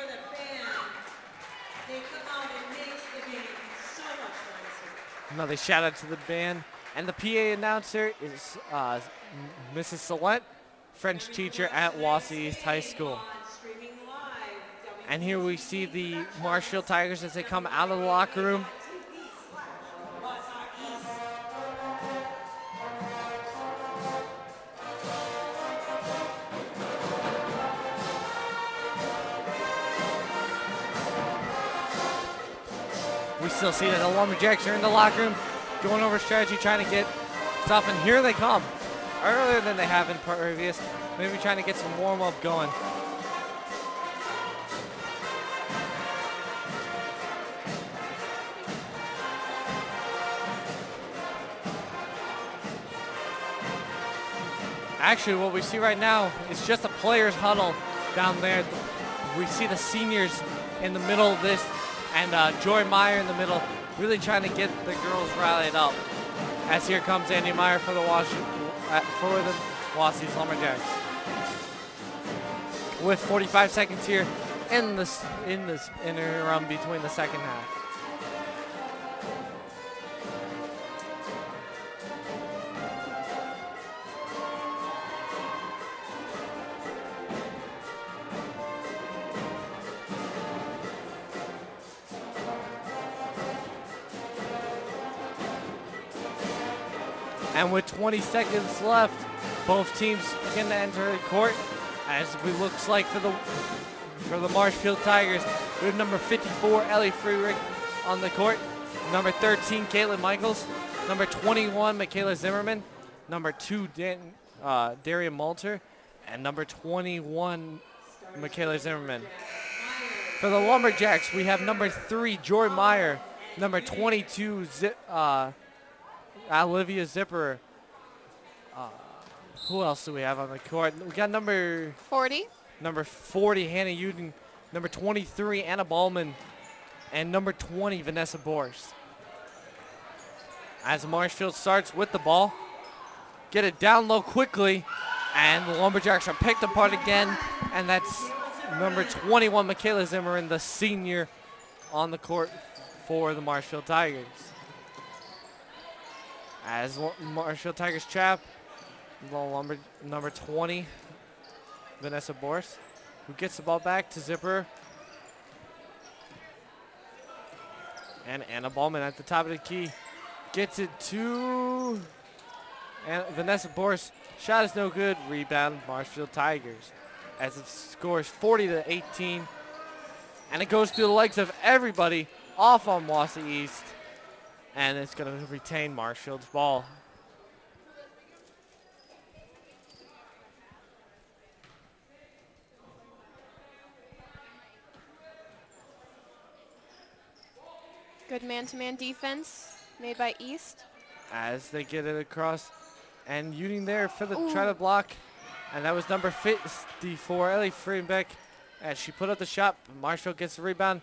Another shout out to the band. And the PA announcer is Mrs. Salette, French teacher at Wausau East High School. And here we see the Marshfield Tigers as they come out of the locker room. We still see that the Lumberjacks are in the locker room, going over strategy, trying to get stuff, and here they come. Earlier than they have in previous, maybe trying to get some warm-up going. Actually, what we see right now is just a players' huddle down there. We see the seniors in the middle of this, and Joy Meyer in the middle, really trying to get the girls rallied up. As here comes Andy Meyer for the Wausau Lumberjacks. With 45 seconds here in this interim between the second half. And with 20 seconds left, both teams begin to enter the court. As it looks like for the Marshfield Tigers, we have number 54, Ellie Freerick, on the court. Number 13, Caitlin Michaels. Number 21, Michaela Zimmerman. Number 2, Darian Malter. And number 21, Michaela Zimmerman. For the Lumberjacks, we have number 3, Joy Meyer. Number 22, Olivia Zipper. Who else do we have on the court? We got number 40. Number 40, Hannah Uden. Number 23, Anna Ballman. And number 20, Vanessa Bors. As Marshfield starts with the ball. Get it down low quickly. And the Lumberjacks are picked apart again. And that's number 21, Michaela Zimmerman, the senior, on the court for the Marshfield Tigers. As Marshfield Tigers trap, number 20, Vanessa Bors, who gets the ball back to Zipper. And Anna Ballman at the top of the key gets it to Vanessa Bors. Shot is no good. Rebound, Marshfield Tigers. As it scores 40-18. And it goes through the legs of everybody off on Wausau East. And it's going to retain Marshfield's ball. Good man-to-man defense made by East. As they get it across. And Uding there for the try to block. And that was number 54, Ellie Friedenbeck. As she put up the shot, Marshfield gets the rebound.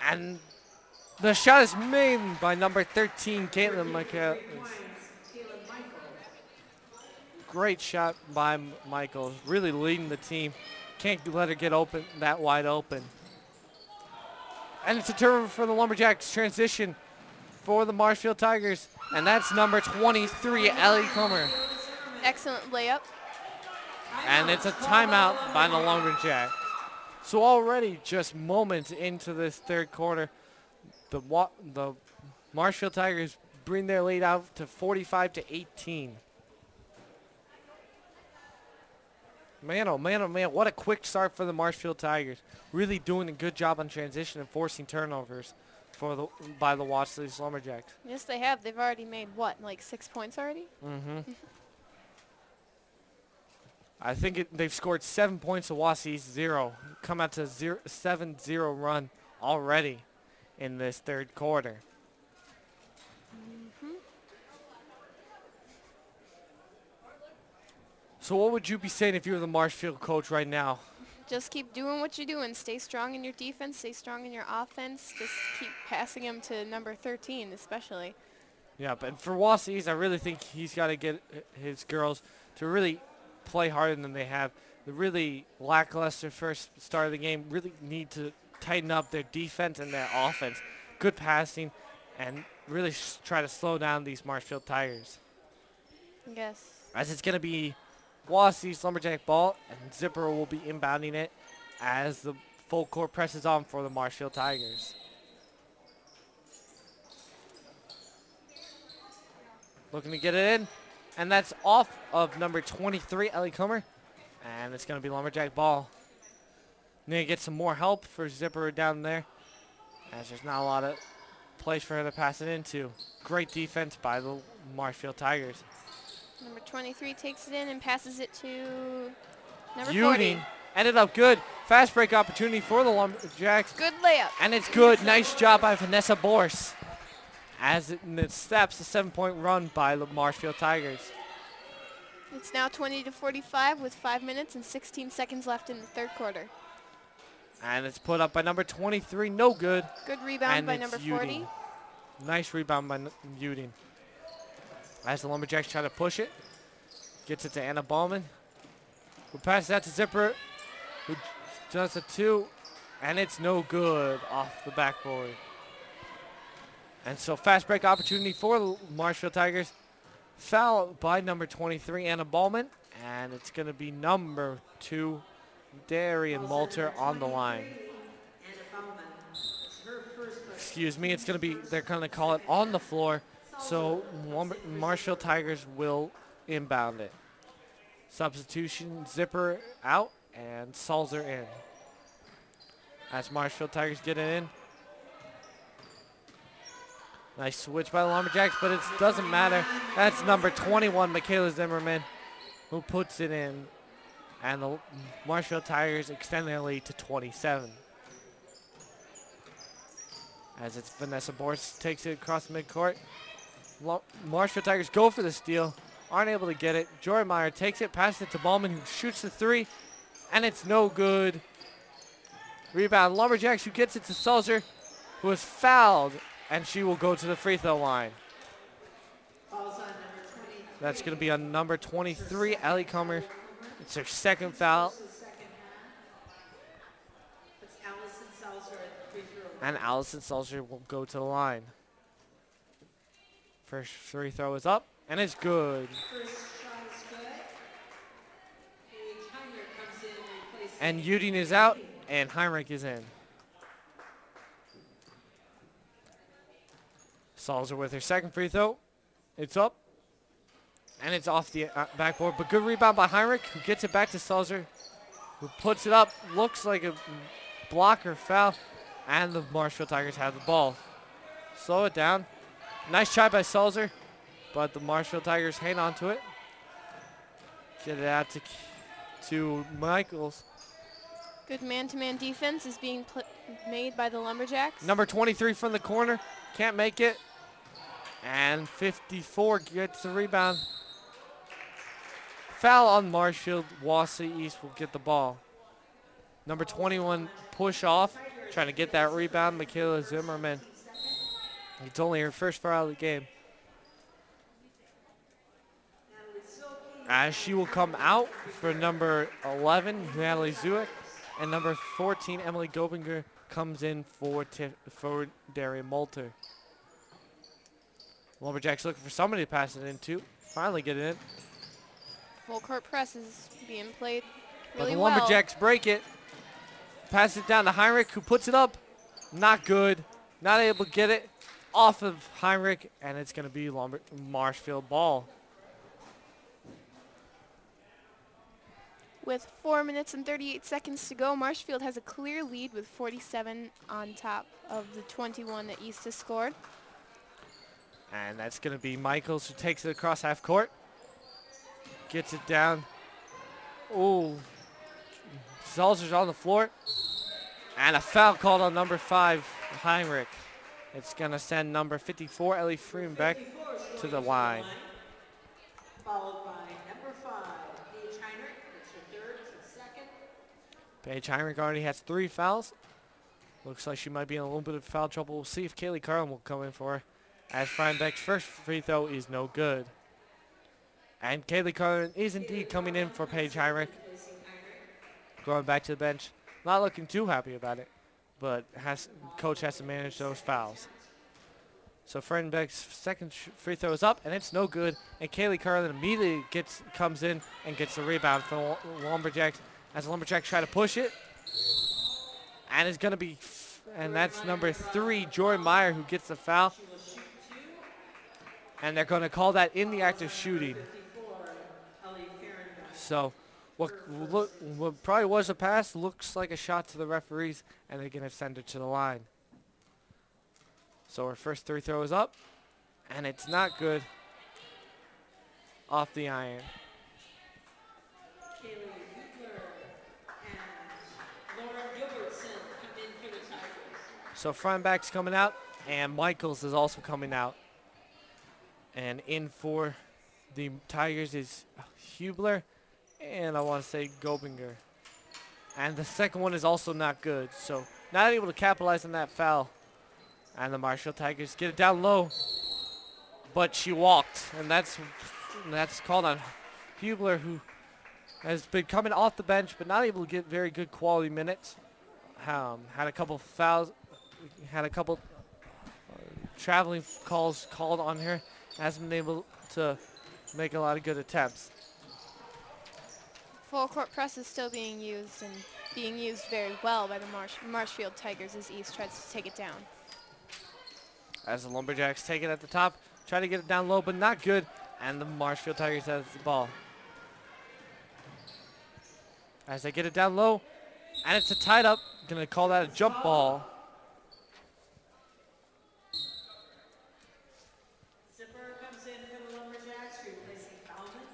And the shot is made by number 13, Caitlin Michaels. Great shot by Michaels, really leading the team. Can't let her get open, that wide open. And it's a turnover for the Lumberjacks. Transition for the Marshfield Tigers. And that's number 23, Ellie Comer. Excellent layup. And it's a timeout by the Lumberjacks. So already just moments into this third quarter, the Marshfield Tigers bring their lead out to 45-18. Man, oh man, what a quick start for the Marshfield Tigers. Really doing a good job on transition and forcing turnovers by the Wausau Lumberjacks. Yes, they have. They've already made, what, like 6 points already? Mm-hmm. I think they've scored 7 points to Wausau East 0. Come out to 7-0 run already in this third quarter. Mm-hmm. So what would you be saying if you were the Marshfield coach right now? Just keep doing what you're doing. Stay strong in your defense. Stay strong in your offense. Just keep passing him to number 13 especially. Yeah, but for Wausau, I really think he's got to get his girls to really play harder than they have. The really lackluster first start of the game really need to tighten up their defense and their offense. Good passing and really try to slow down these Marshfield Tigers. Yes. As it's going to be Wausau's Lumberjack ball, and Zipper will be inbounding it as the full court presses on for the Marshfield Tigers. Looking to get it in, and that's off of number 23, Ellie Comer, and it's going to be Lumberjack ball. Need to get some more help for Zipper down there, as there's not a lot of place for her to pass it into. Great defense by the Marshfield Tigers. Number 23 takes it in and passes it to number 40. Uding ended up good. Fast break opportunity for the Lumberjacks. Good layup. And it's good. Nice job by Vanessa Borse. As it steps, a 7-point run by the Marshfield Tigers. It's now 20-45 with 5 minutes and 16 seconds left in the third quarter. And it's put up by number 23. No good. Good rebound And by it's number Uding. 40. Nice rebound by Uding. As the Lumberjacks try to push it. Gets it to Anna Ballman. Who passes that to Zipper. Who does a 2. And it's no good off the backboard. And so fast break opportunity for the Marshfield Tigers. Foul by number 23, Anna Ballman. And it's going to be number 2, Darian Moulter on the line. Excuse me, it's going to be, they're going to call it on the floor. So Marshfield Tigers will inbound it. Substitution, Zipper out and Salzer in. As Marshfield Tigers get it in. Nice switch by the Lumberjacks, but it doesn't matter. That's number 21, Michaela Zimmerman, who puts it in. And the Marshfield Tigers extend their lead to 27. As it's Vanessa Borse takes it across the midcourt. Marshfield Tigers go for the steal, aren't able to get it. Jory Meyer takes it, passes it to Ballman, who shoots the 3, and it's no good. Rebound, Lumberjacks, who gets it to Sulzer, who is fouled, and she will go to the free throw line. That's going to be on number 23, Ellie Comer. It's her second foul. And Allison Sulzer will go to the line. First free throw is up, and it's good. And Uding is out, and Heinrich is in. Sulzer with her second free throw. It's up, and it's off the backboard. But good rebound by Heinrich, who gets it back to Sulzer, who puts it up. Looks like a blocker foul, and the Marshfield Tigers have the ball. Slow it down. Nice try by Sulzer, but the Marshfield Tigers hang on to it. Get it out to Michaels. Good man-to-man defense is being made by the Lumberjacks. Number 23 from the corner. Can't make it. And 54 gets the rebound. Foul on Marshfield. Wausau East will get the ball. Number 21 push off. Trying to get that rebound. Michaela Zimmerman. It's only her first foul of the game. As she will come out for number 11, Natalie Zuick. And number 14, Emily Gobinger, comes in for Darian Moulter. Lumberjacks looking for somebody to pass it into. Finally get it in. Full court press is being played But really the well. Lumberjacks break it. Pass it down to Heinrich, who puts it up. Not good. Not able to get it off of Heinrich, and it's going to be Marshfield ball. With 4 minutes and 38 seconds to go, Marshfield has a clear lead with 47 on top of the 21 that East has scored. And that's going to be Michaels, who takes it across half court. Gets it down. Ooh. Salzer's on the floor. And a foul called on number 5, Heinrich. It's going to send number 54, Ellie Friedenbeck, to the line. Followed by number 5, Paige Paige Heinrich already has 3 fouls. Looks like she might be in a little bit of foul trouble. We'll see if Kaylee Carlin will come in for her, as Freinbeck's first free throw is no good. And Kaylee Carlin is indeed coming in for Paige Heinrich. Going back to the bench. Not looking too happy about it, but coach has to manage those fouls. So Freinbeck's second free throw is up, and it's no good. And Kaylee Carlin immediately comes in and gets the rebound for the Lumberjacks, as the Lumberjacks try to push it. And it's going to be, and that's number 3, Joy Meyer, who gets the foul. And they're going to call that in the act of shooting. So what probably was a pass looks like a shot to the referees, and they're going to send it to the line. So her first free throw is up, and it's not good. Off the iron. So Freinbeck's coming out, and Michaels is also coming out. And in for the Tigers is Hubler, and I want to say Gobinger. And the second one is also not good. So not able to capitalize on that foul. And the Marshfield Tigers get it down low, but she walked, and that's called on Hubler, who has been coming off the bench, but not able to get very good quality minutes. Had a couple fouls, had a couple traveling calls called on her. Hasn't been able to make a lot of good attempts. Full court press is still being used, and being used very well by the Marshfield Tigers as East tries to take it down. As the Lumberjacks take it at the top, try to get it down low, but not good. And the Marshfield Tigers has the ball. As they get it down low, and it's a tied up. Gonna call that a jump ball. Zipper comes in for the Lumberjacks, replacing Bauman.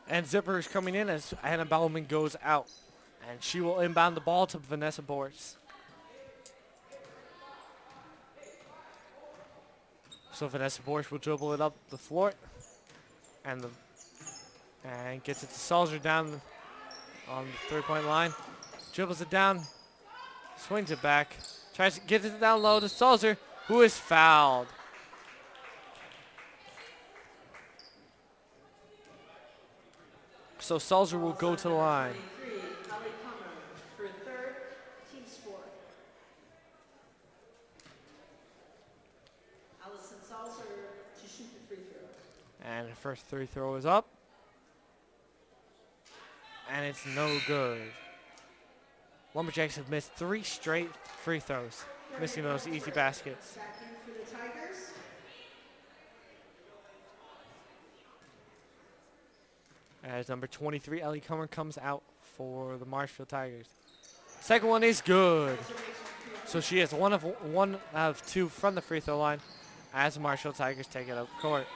And Zipper is coming in as Anna Bauman goes out. And she will inbound the ball to Vanessa Boris. So Vanessa Boris will dribble it up the floor. And gets it to Salzer down on the 3-point line. Dribbles it down. Swings it back. Tries to get it down low to Salzer, who is fouled. So Salzer will go to the line. For third, team sport. Allison Salzer to shoot the free throw. And the first free throw is up. And it's no good. Lumberjacks have missed 3 straight free throws, missing those easy baskets. Back in for the Tigers. As number 23, Ellie Comer, comes out for the Marshfield Tigers. Second one is good. So she is one of 2 from the free throw line as the Marshfield Tigers take it up court.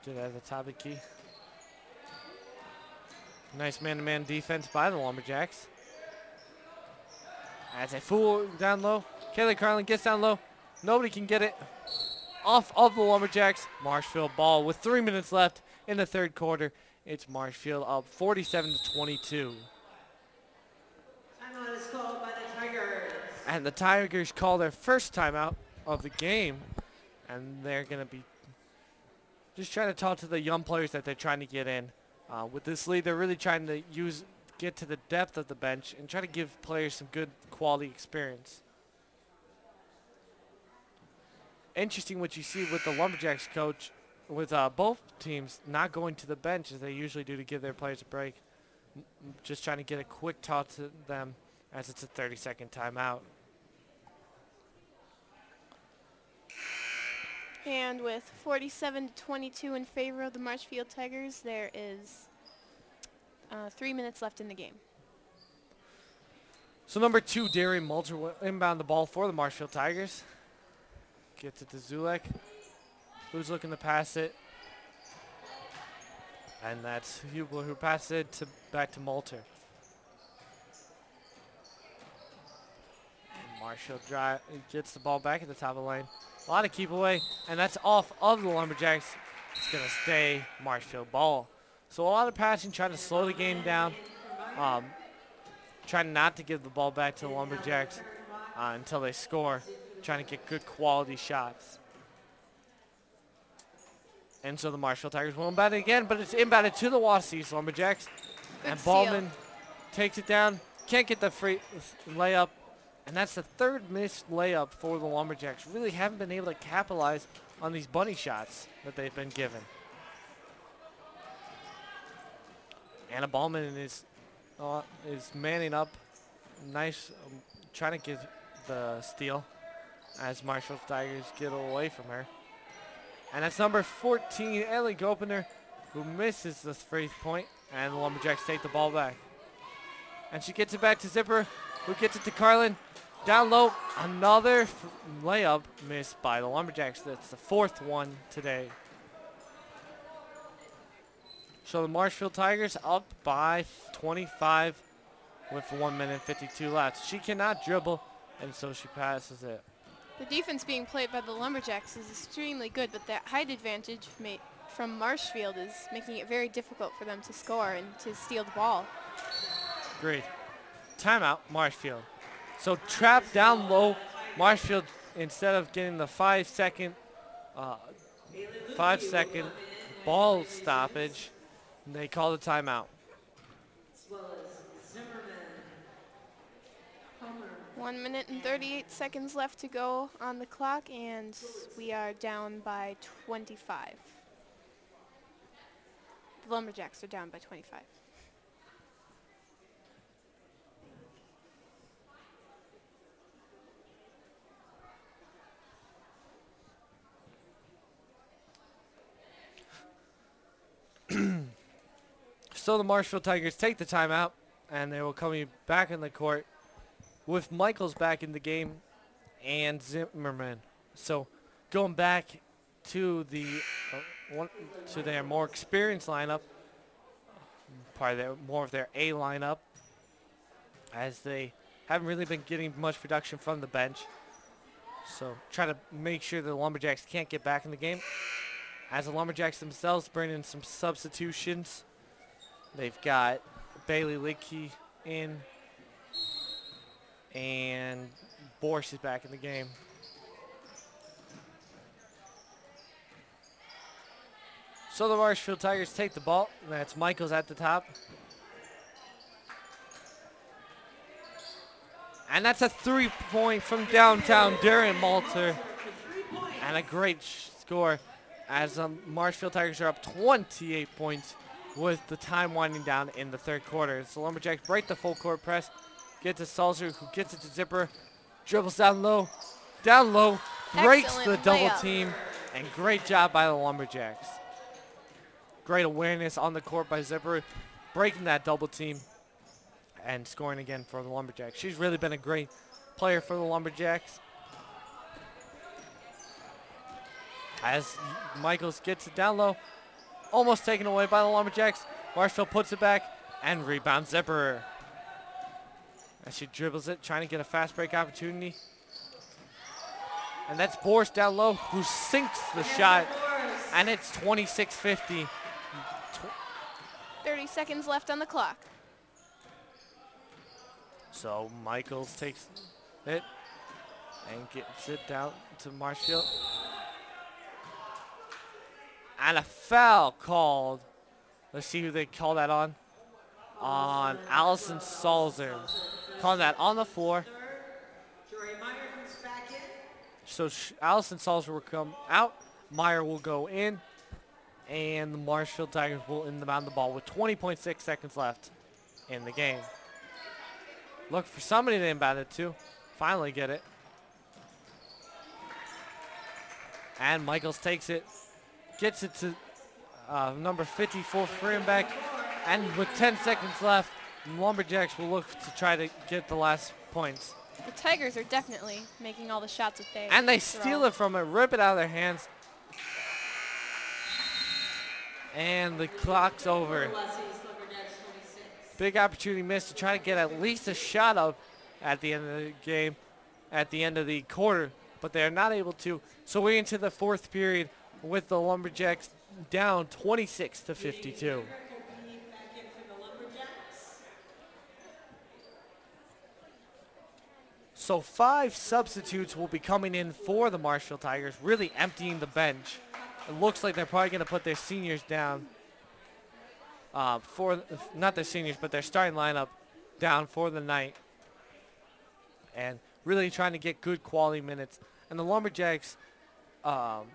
Get at the top of the key. Nice man-to-man defense by the Lumberjacks. As they fool down low. Kaylee Carlin gets down low. Nobody can get it off of the Lumberjacks. Marshfield ball with 3 minutes left in the third quarter. It's Marshfield up 47-22. Timeout is called by the Tigers. And the Tigers call their first timeout of the game. And they're going to be just trying to talk to the young players that they're trying to get in. With this lead, they're really trying to get to the depth of the bench and try to give players some good quality experience. Interesting what you see with the Lumberjacks coach, with both teams not going to the bench as they usually do to give their players a break. Just trying to get a quick talk to them as it's a 30-second timeout. And with 47-22 in favor of the Marshfield Tigers, there is 3 minutes left in the game. So number 2, Darian Mulcher, will inbound the ball for the Marshfield Tigers. Gets it to Zulek, who's looking to pass it. And that's Hubler who passes it back to Multer. And Marshall gets the ball back at the top of the lane. A lot of keep away, and that's off of the Lumberjacks. It's going to stay Marshfield ball. So a lot of passing, trying to slow the game down. Trying not to give the ball back to the Lumberjacks until they score. Trying to get good quality shots. And so the Marshfield Tigers will inbound it again, but it's inbounded to the Wausau Lumberjacks. Good And steal. Ballman takes it down. Can't get the free layup. And that's the third missed layup for the Lumberjacks. Really haven't been able to capitalize on these bunny shots that they've been given. Anna Ballman is manning up. Nice, trying to get the steal as Marshfield Tigers get away from her. And that's number 14, Ellie Gopener, who misses the free point, and the Lumberjacks take the ball back. And she gets it back to Zipper, who gets it to Carlin. Down low, another layup missed by the Lumberjacks. That's the fourth one today. So the Marshfield Tigers up by 25 with 1 minute 52 left. She cannot dribble, and so she passes it. The defense being played by the Lumberjacks is extremely good, but that height advantage from Marshfield is making it very difficult for them to score and to steal the ball. Great. Timeout, Marshfield. So trap down low. Marshfield, instead of getting the 5 second ball stoppage, they call the timeout. 1 minute and 38 seconds left to go on the clock, and we are down by 25. The Lumberjacks are down by 25. So the Marshfield Tigers take the timeout, and they will come back in the court with Michaels back in the game and Zimmerman. So going back to their more experienced lineup, more of their A lineup, as they haven't really been getting much production from the bench. So try to make sure the Lumberjacks can't get back in the game. As the Lumberjacks themselves bring in some substitutions. They've got Bailey Lickey in, and Borsch is back in the game. So the Marshfield Tigers take the ball. That's Michaels at the top. And that's a 3-point from downtown, Darren Malter. And a great score as Marshfield Tigers are up 28 points with the time winding down in the third quarter. So Lumberjacks break the full court press, get to Salzer, who gets it to Zipper, dribbles down low, breaks Excellent the double layup. team, and great job by the Lumberjacks. Great awareness on the court by Zipper, breaking that double team and scoring again for the Lumberjacks. She's really been a great player for the Lumberjacks. As Michaels gets it down low, almost taken away by the Lumberjacks. Marshfield puts it back and rebounds Zipper. As she dribbles it, trying to get a fast break opportunity. And that's Borsch down low, who sinks the shot. And it's 26-50. 30 seconds left on the clock. So Michaels takes it and gets it down to Marshfield. And a foul called. Let's see who they call that on. On Allison Salzer. Calling that on the floor. So Allison Salzer will come out. Meyer will go in. And the Marshfield Tigers will inbound the ball with 20.6 seconds left in the game. Look for somebody to inbound it to. Finally get it. And Michaels takes it. Gets it to number 54 for him back. And with 10 seconds left, Lumberjacks will look to try to get the last points. The Tigers are definitely making all the shots that they And they throw. steal it from it, rip it out of their hands. And the clock's over. Big opportunity missed to try to get at least a shot up at the end of the game, at the end of the quarter, but they're not able to. So we're into the fourth period. with the Lumberjacks down 26 to 52. So 5 substitutes will be coming in for the Marshfield Tigers, really emptying the bench. It looks like they're probably going to put their seniors down not their seniors, but their starting lineup down for the night. And really trying to get good quality minutes. And the Lumberjacks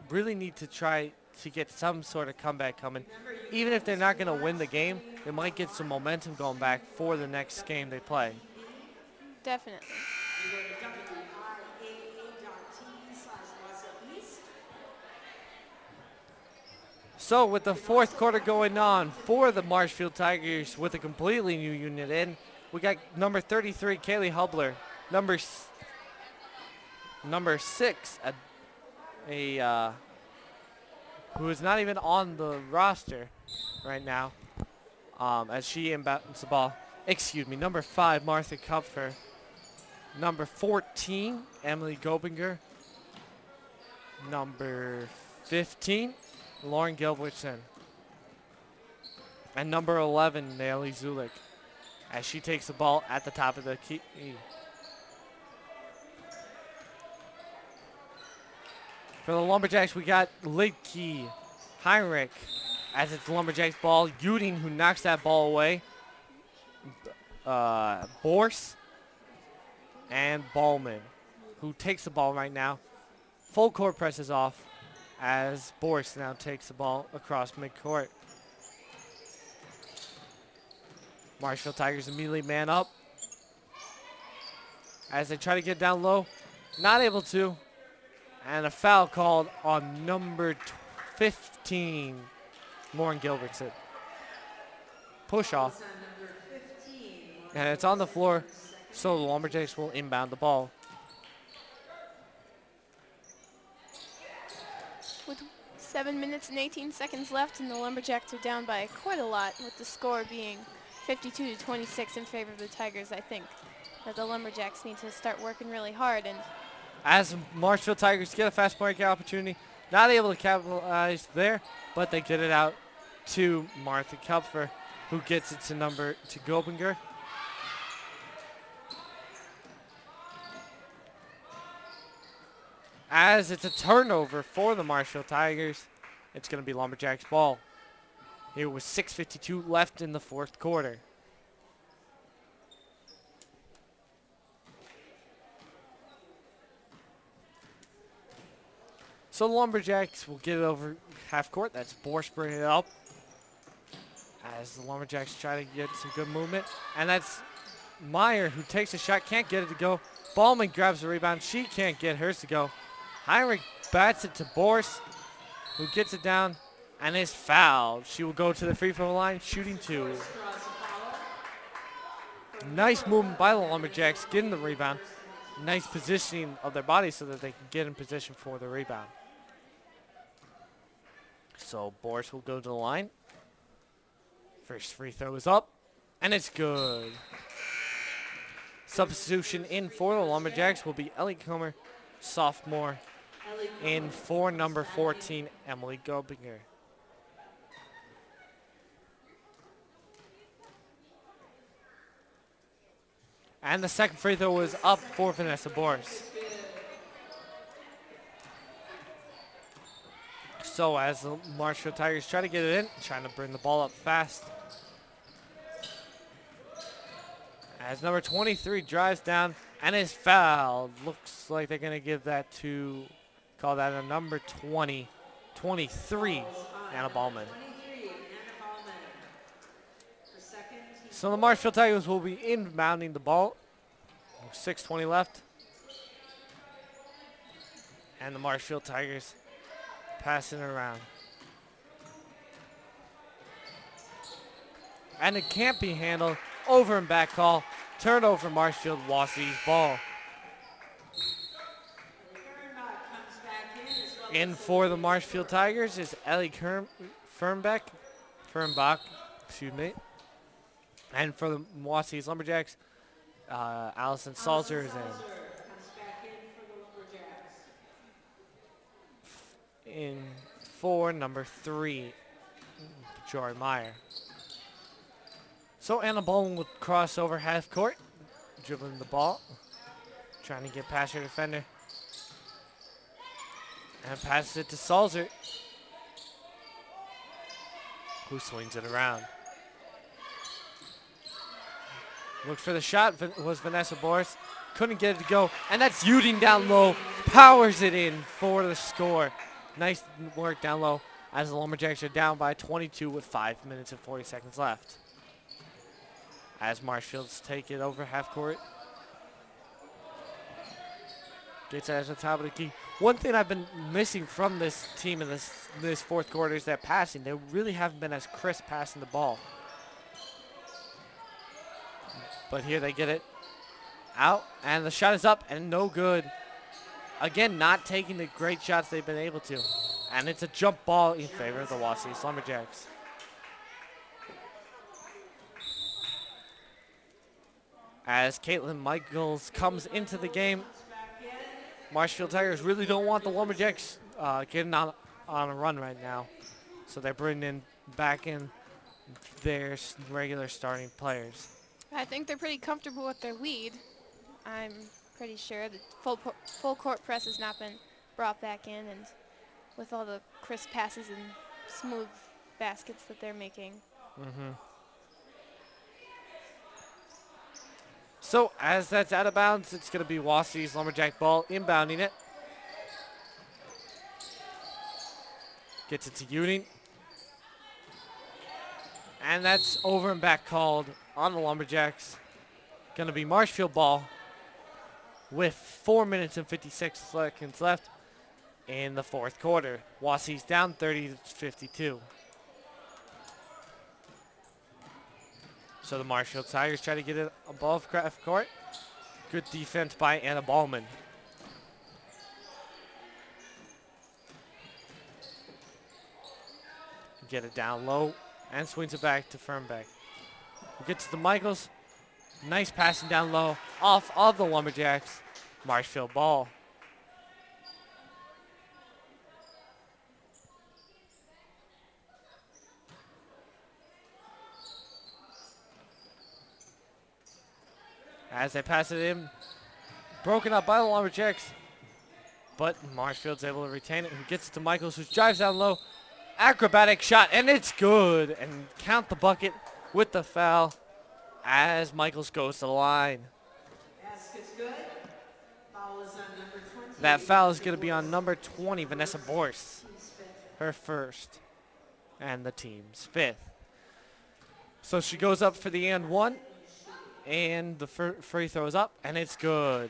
really need to try to get some sort of comeback coming. Even if they're not going to win the game, they might get some momentum going back for the next game they play. Definitely. So with the fourth quarter going on for the Marshfield Tigers with a completely new unit in, we got number 33, Kaylee Hubler, number 6, who is not even on the roster right now, as she inbounds the ball. Excuse me, number 5, Martha Kupfer. Number 14, Emily Gobinger. Number 15, Lauren Gilbertson. And number 11, Naomi Zulik, as she takes the ball at the top of the key. For the Lumberjacks, we got Lidke, Heinrich, as it's the Lumberjacks ball. Uding, who knocks that ball away. Borse and Ballman, who takes the ball right now. Full court presses off as Borse now takes the ball across midcourt. Marshfield Tigers immediately man up as they try to get down low. Not able to. And a foul called on number 15, Lauren Gilbertson. Push off. And it's on the floor, so the Lumberjacks will inbound the ball. With 7 minutes and 18 seconds left, and the Lumberjacks are down by quite a lot, with the score being 52 to 26 in favor of the Tigers. I think that the Lumberjacks need to start working really hard. And as Marshfield Tigers get a fast break opportunity, not able to capitalize there, but they get it out to Martha Kupfer, who gets it to Gobinger. As it's a turnover for the Marshfield Tigers, it's going to be Lumberjacks ball. Here was 6:52 left in the fourth quarter. So the Lumberjacks will get it over half court. That's Borse bringing it up as the Lumberjacks try to get some good movement. And that's Meyer, who takes a shot, can't get it to go. Ballman grabs the rebound. She can't get hers to go. Heinrich bats it to Borse, who gets it down and is fouled. She will go to the free throw line, shooting 2. Nice movement by the Lumberjacks, getting the rebound. Nice positioning of their bodies so that they can get in position for the rebound. So Borse will go to the line. First free throw is up, and it's good. Substitution in for the Lumberjacks will be Ellie Comer, sophomore, in for number 14, Emily Gobinger. And the second free throw was up for Vanessa Borse. So as the Marshfield Tigers try to get it in, trying to bring the ball up fast. As number 23 drives down and is fouled. Looks like they're going to give that to, call that a number 23, Anna Ballman. So the Marshfield Tigers will be inbounding the ball. 6:20 left. And the Marshfield Tigers passing it around. And it can't be handled. Over and back call. Turnover Marshfield, Wausau's ball. In for the Marshfield Tigers is Ellie Fernbach, excuse me. And for the Wausau's Lumberjacks, Allison Salzer is in. In for number 3, Jory Meyer. So Anna Bowman will cross over half court, dribbling the ball, trying to get past her defender. And passes it to Salzer, who swings it around. Looked for the shot, was Vanessa Boris. Couldn't get it to go, and that's Uding down low. Powers it in for the score. Nice work down low as the Lumberjacks are down by 22 with 5 minutes and 40 seconds left. As Marshfields take it over half court. Gets it at the top of the key. One thing I've been missing from this team in this fourth quarter is that passing. They really haven't been as crisp passing the ball. But here they get it out, and the shot is up and no good. Again, not taking the great shots they've been able to. And it's a jump ball in favor of the Wausau Lumberjacks. As Caitlin Michaels comes into the game, Marshfield Tigers really don't want the Lumberjacks getting on a run right now. So they're bringing back in their regular starting players. I think they're pretty comfortable with their lead. I'm pretty sure the full court press has not been brought back in, and with all the crisp passes and smooth baskets that they're making. So as that's out of bounds, it's going to be Wausau's Lumberjack ball inbounding it. Gets it to Uding. And that's over and back called on the Lumberjacks. Going to be Marshfield ball with 4 minutes and 56 seconds left in the fourth quarter. Wausau's down 30-52. So the Marshfield Tigers try to get it above half court. Good defense by Anna Ballman. Get it down low and swings it back to Fernbeck. Who gets to Michaels. Nice passing down low off of the Lumberjacks. Marshfield ball. As they pass it in, broken up by the Lumberjacks, but Marshfield's able to retain it. Who gets it to Michaels, who drives down low. Acrobatic shot, and it's good. And count the bucket with the foul as Michaels goes to the line. Basket's good. Foul is on number 20. That foul is going to be on number 20, Vanessa Borst. Her first and the team's 5th. So she goes up for the and one. And the free throw is up, and it's good.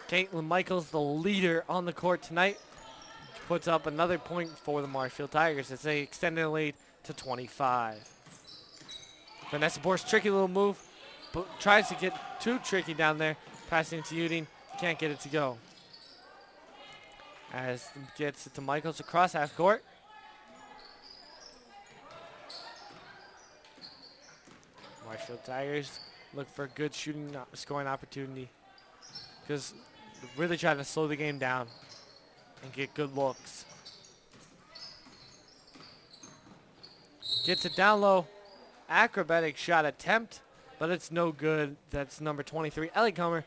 Caitlin Michaels, the leader on the court tonight, puts up another point for the Marshfield Tigers as they extend their lead to 25. Vanessa Borst, tricky little move, but tries to get too tricky down there, passing it to Uding, can't get it to go. As gets it to Michaels across half court. Marshfield Tigers look for a good scoring opportunity because they're really trying to slow the game down and get good looks. Gets it down low. Acrobatic shot attempt, but it's no good. That's number 23, Ellie Comer,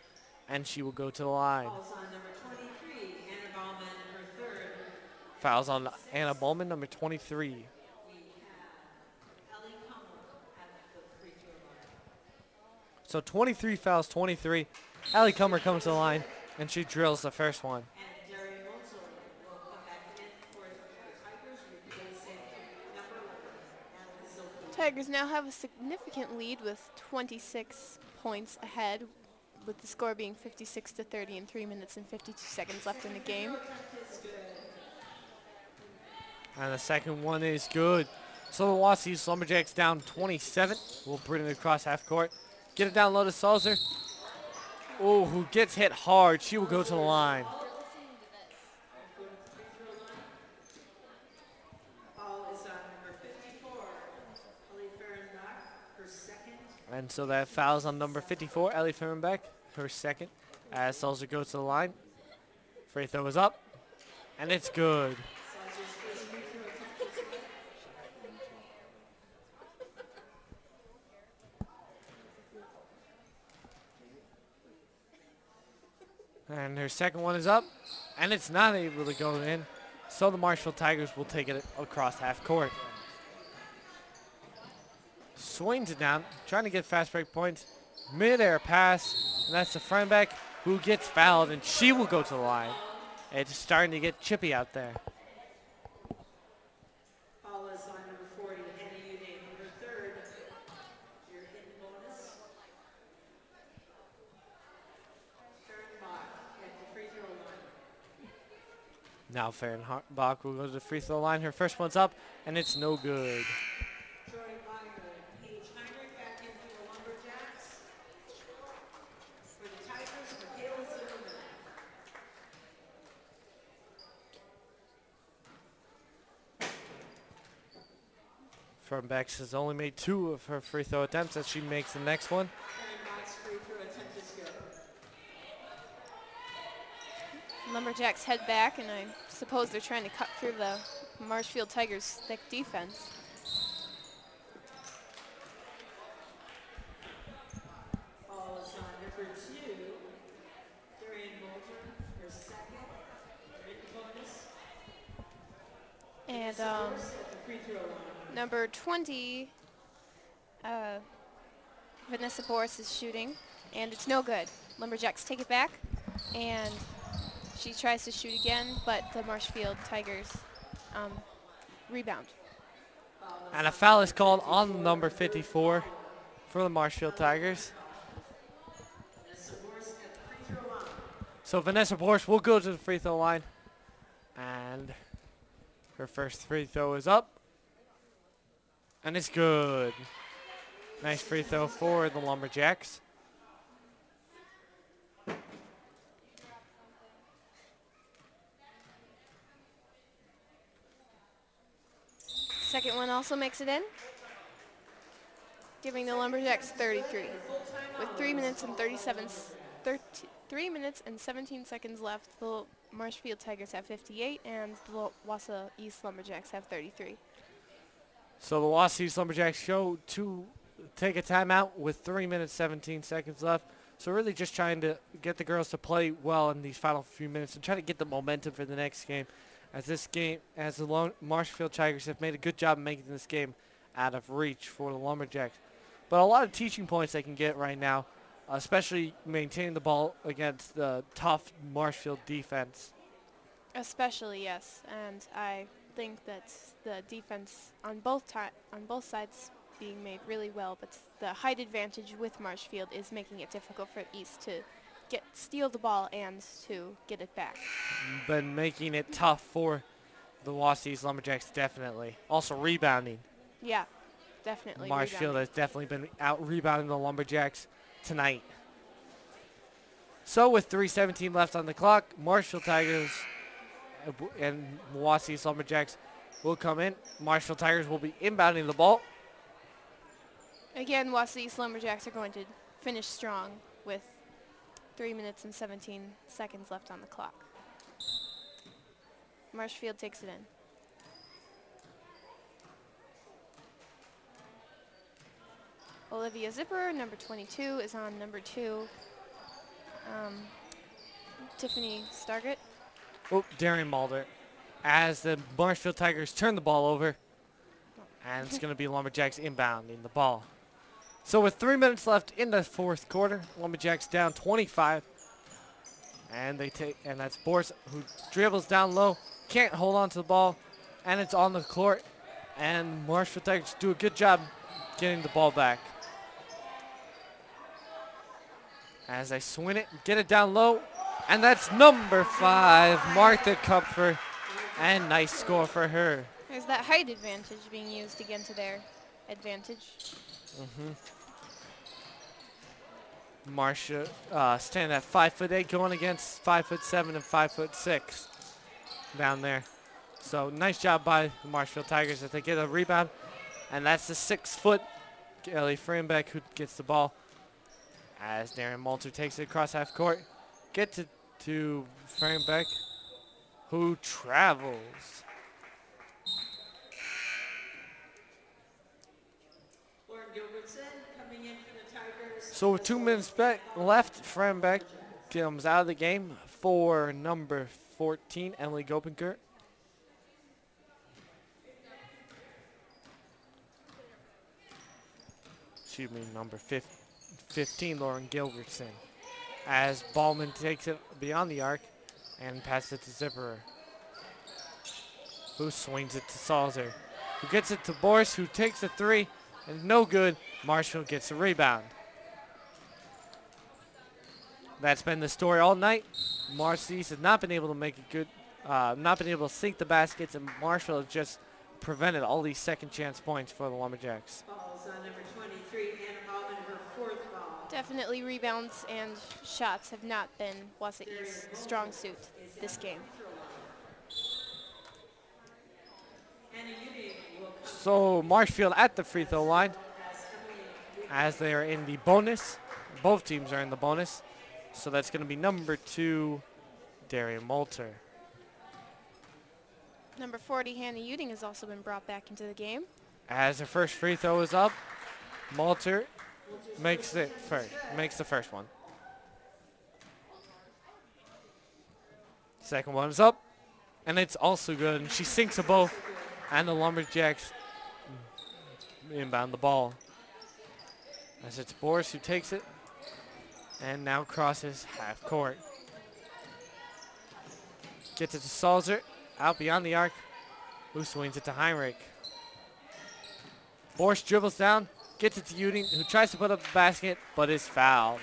and she will go to the line. Fouls on number 23, Anna Ballman, her 3rd. Fouls on Anna Ballman, number 23. So 23 fouls, 23. Allie Comer comes to the line, and she drills the first one. And Darian Moulton will come back in for the Tigers, replacing number 11, Tigers now have a significant lead with 26 points ahead, with the score being 56-30 and 3 minutes and 52 seconds left in the game. And the second one is good. So the Wausau Lumberjacks down 27. We'll bring it across half court. Get it down low to Salzer. Oh, who gets hit hard. She will go to the line. Foul is on number 54, Ellie Fehrenbach, her 2nd. And so that foul's on number 54, Ellie Fehrenbach, her 2nd. As Salzer goes to the line. Free throw is up. And it's good. Salzer's first And her second one is up, and it's not able to go in. So the Marshfield Tigers will take it across half court. Swings it down, trying to get fast break points. Mid-air pass, and that's the front back who gets fouled, and she will go to the line. It's starting to get chippy out there. Foul is on number 40, Hannah Uday, her third. Your hidden bonus. Fahrenbach at the free throw line. Now Fahrenbach will go to the free throw line. Her first one's up, and it's no good. Troy Meyer and Paige Heinrich back in for the Lumberjacks. For the Tigers, Michaela Zimmerman. Fahrenbach has only made 2 of her free throw attempts as she makes the next one. Fahrenbach's free throw attempt is good. Lumberjacks head back, and I suppose they're trying to cut through the Marshfield Tigers' thick defense. Foul is on number 2, Darian Moulton, her second. Written bonus. And At the free throw line. number 20, Vanessa Boris is shooting, and it's no good. Lumberjacks take it back, and she tries to shoot again, but the Marshfield Tigers rebound. And a foul is called on number 54 for the Marshfield Tigers. Vanessa Morse at the free throw line. So Vanessa Borsch will go to the free throw line. And her first free throw is up. And it's good. Nice free throw for the Lumberjacks. Second one also makes it in, giving the Lumberjacks 33. With 3 minutes and 3 minutes and 17 seconds left, the Marshfield Tigers have 58, and the Wausau East Lumberjacks have 33. So the Wausau East Lumberjacks show to take a timeout with 3 minutes 17 seconds left. So really just trying to get the girls to play well in these final few minutes and try to get the momentum for the next game. As the Marshfield Tigers have made a good job of making this game out of reach for the Lumberjacks. But a lot of teaching points they can get right now, especially maintaining the ball against the tough Marshfield defense. Especially, yes, and I think that the defense on both sides being made really well, but the height advantage with Marshfield is making it difficult for East to steal the ball and to get it back. But making it tough for the Wausau East Lumberjacks, definitely. Also rebounding. Yeah, definitely. Marshfield has definitely been out rebounding the Lumberjacks tonight. So with 3:17 left on the clock, Marshfield Tigers and Wausau East Lumberjacks will come in. Marshfield Tigers will be inbounding the ball. Again, Wausau East Lumberjacks are going to finish strong with 3 minutes and 17 seconds left on the clock. Marshfield takes it in. Olivia Zipper, number 22, is on number 2. Tiffany Stargett. Oh, Darian Mulder. As the Marshfield Tigers turn the ball over, and it's going to be Lumberjacks inbounding the ball. So with 3 minutes left in the fourth quarter, Lumberjacks down 25. And that's Boris who dribbles down low, can't hold on to the ball, and it's on the court. And Marshfield Tigers do a good job getting the ball back. As they swing it, get it down low, and that's number 5, Martha Kupfer, and nice score for her. There's that height advantage being used again to their advantage. Marcia standing at 5'8", going against 5'7" and 5'6" down there. So nice job by the Marshfield Tigers as they get a rebound, and that's the 6-foot Ellie Freienbeck who gets the ball. As Darren Malter takes it across half court, gets it to Freienbeck, who travels. Lauren Gilbertson coming in for the Tigers. So with 2 minutes left, Freienbeck comes out of the game for number 14, Emily Gopinkert. Excuse me, number 15, Lauren Gilbertson. As Ballman takes it beyond the arc and passes it to Zipperer, who swings it to Salzer, who gets it to Boris, who takes a three, and no good. Marshfield gets a rebound. That's been the story all night. Varsity has not been able to make a good, not been able to sink the baskets, and Marshfield has just prevented all these second chance points for the Lumberjacks. Falls on number 23, Anna Ballman, her fourth foul. Definitely rebounds and shots have not been Wasaukee's strong suit this game. So Marshfield at the free throw line as they are in the bonus. Both teams are in the bonus. So that's going to be number 2, Darian Moulter. Number 40, Hannah Uding, has also been brought back into the game. As her first free throw is up, Moulter makes the first one. Second one is up, and it's also good. And she sinks them both, and the Lumberjacks inbound the ball. As it's Boris who takes it, and now crosses half court. Gets it to Salzer, out beyond the arc, who swings it to Heinrich. Boris dribbles down, gets it to Uding, who tries to put up the basket, but is fouled.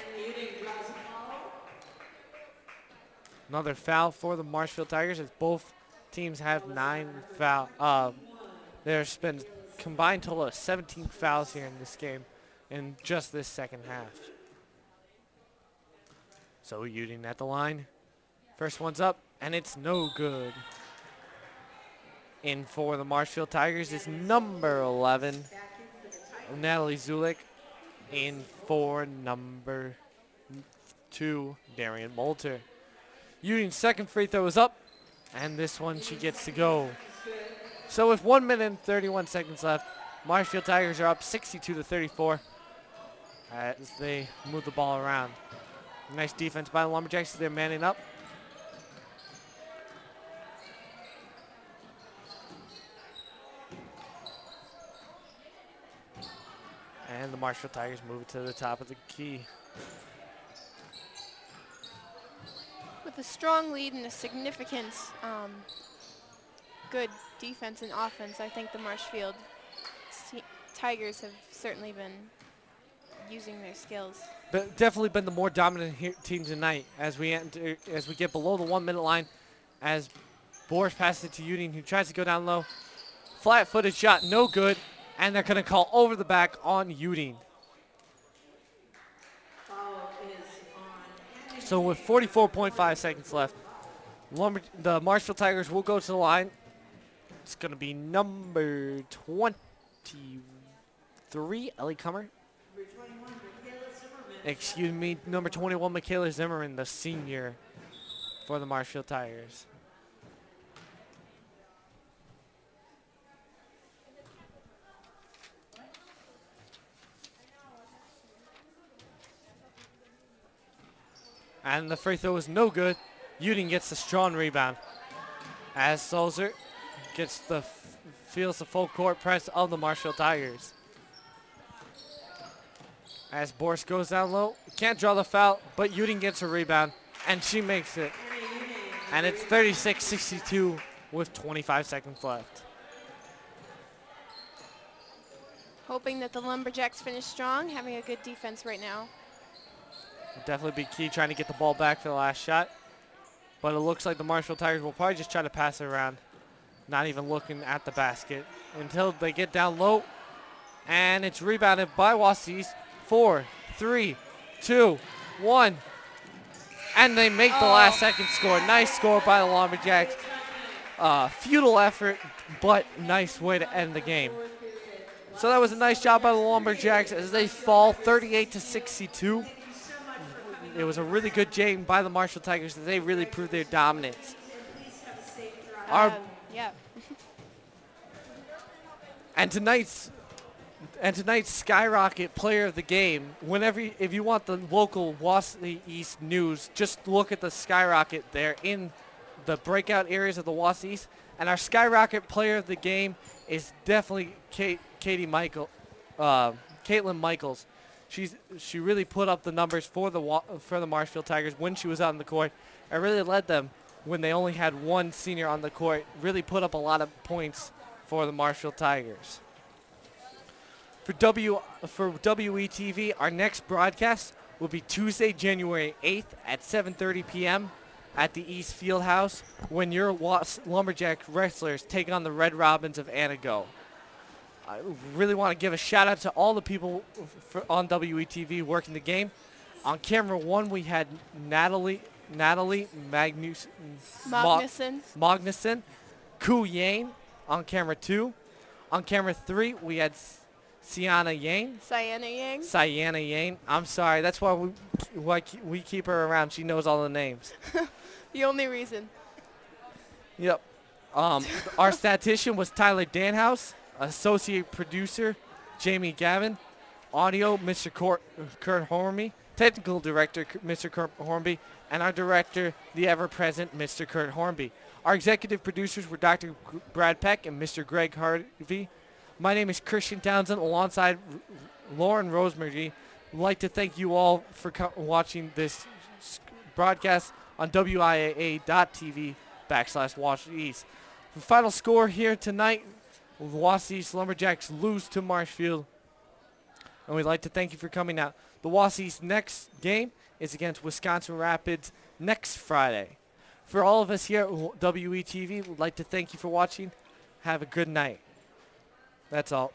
Another foul for the Marshfield Tigers, as both teams have 9 fouls. There's been a combined total of 17 fouls here in this game in just this second half. So Uding at the line. First one's up, and it's no good. In for the Marshfield Tigers is number 11, Natalie Zulik. In for number 2, Darian Moulter. Uding's second free throw is up, and this one she gets to go. So with 1 minute and 31 seconds left, Marshfield Tigers are up 62-34 as they move the ball around. Nice defense by the Lumberjacks. They're manning up. And the Marshfield Tigers move it to the top of the key. With a strong lead and a significant good defense and offense, I think the Marshfield Tigers have certainly been using their skills. But definitely been the more dominant team tonight as we get below the 1 minute line, as Boris passes it to Uding, who tries to go down low. Flat-footed shot, no good, and they're going to call over the back on Uding. So with 44.5 seconds left, the Marshfield Tigers will go to the line. It's going to be number 23, Ellie Kummer. Excuse me, number 21, Michaela Zimmerman, the senior for the Marshfield Tigers. And the free throw is no good. Uding gets the strong rebound as Salzer feels the full court press of the Marshfield Tigers. As Boris goes down low, can't draw the foul, but Uding gets a rebound, and she makes it. And it's 36-62 with 25 seconds left. Hoping that the Lumberjacks finish strong, having a good defense right now. Will definitely be key trying to get the ball back for the last shot. But it looks like the Marshfield Tigers will probably just try to pass it around, not even looking at the basket until they get down low. And it's rebounded by Wausau. 4, 3, 2, 1. And they make the last second score. Nice score by the Lumberjacks. Futile effort, but nice way to end the game. So that was a nice job by the Lumberjacks as they fall 38-62. It was a really good game by the Marshfield Tigers as they really proved their dominance. Yeah. And tonight's And tonight's Skyrocket Player of the Game, if you want the local Wausau East news, just look at the Skyrocket there in the breakout areas of the Wausau East. And our Skyrocket Player of the Game is definitely Caitlin Michaels. She really put up the numbers for the Marshfield Tigers when she was out on the court, and really led them when they only had one senior on the court. Really put up a lot of points for the Marshfield Tigers. For WETV, our next broadcast will be Tuesday, January 8th at 7:30 p.m. at the East Fieldhouse when your Lumberjack wrestlers take on the Red Robins of Anago. I really want to give a shout out to all the people on WETV working the game. On camera 1, we had Natalie Magnuson, Ku Yang on camera 2. On camera 3, we had Sienna Yang. I'm sorry. That's why we keep her around. She knows all the names. The only reason. Yep. Our statistician was Tyler Danhouse. Associate producer Jamie Gavin. Audio Mr. Kurt Hornby. Technical director Mr. Kurt Hornby. And our director, the ever-present Mr. Kurt Hornby. Our executive producers were Dr. Brad Peck and Mr. Greg Harvey. My name is Christian Townsend alongside Lauren Rosemary. I'd like to thank you all for watching this broadcast on WIAA.tv/Wausau East. The final score here tonight, Wausau East Lumberjacks lose to Marshfield. And we'd like to thank you for coming out. The Wausau East next game is against Wisconsin Rapids next Friday. For all of us here at WETV, we'd like to thank you for watching. Have a good night. That's all.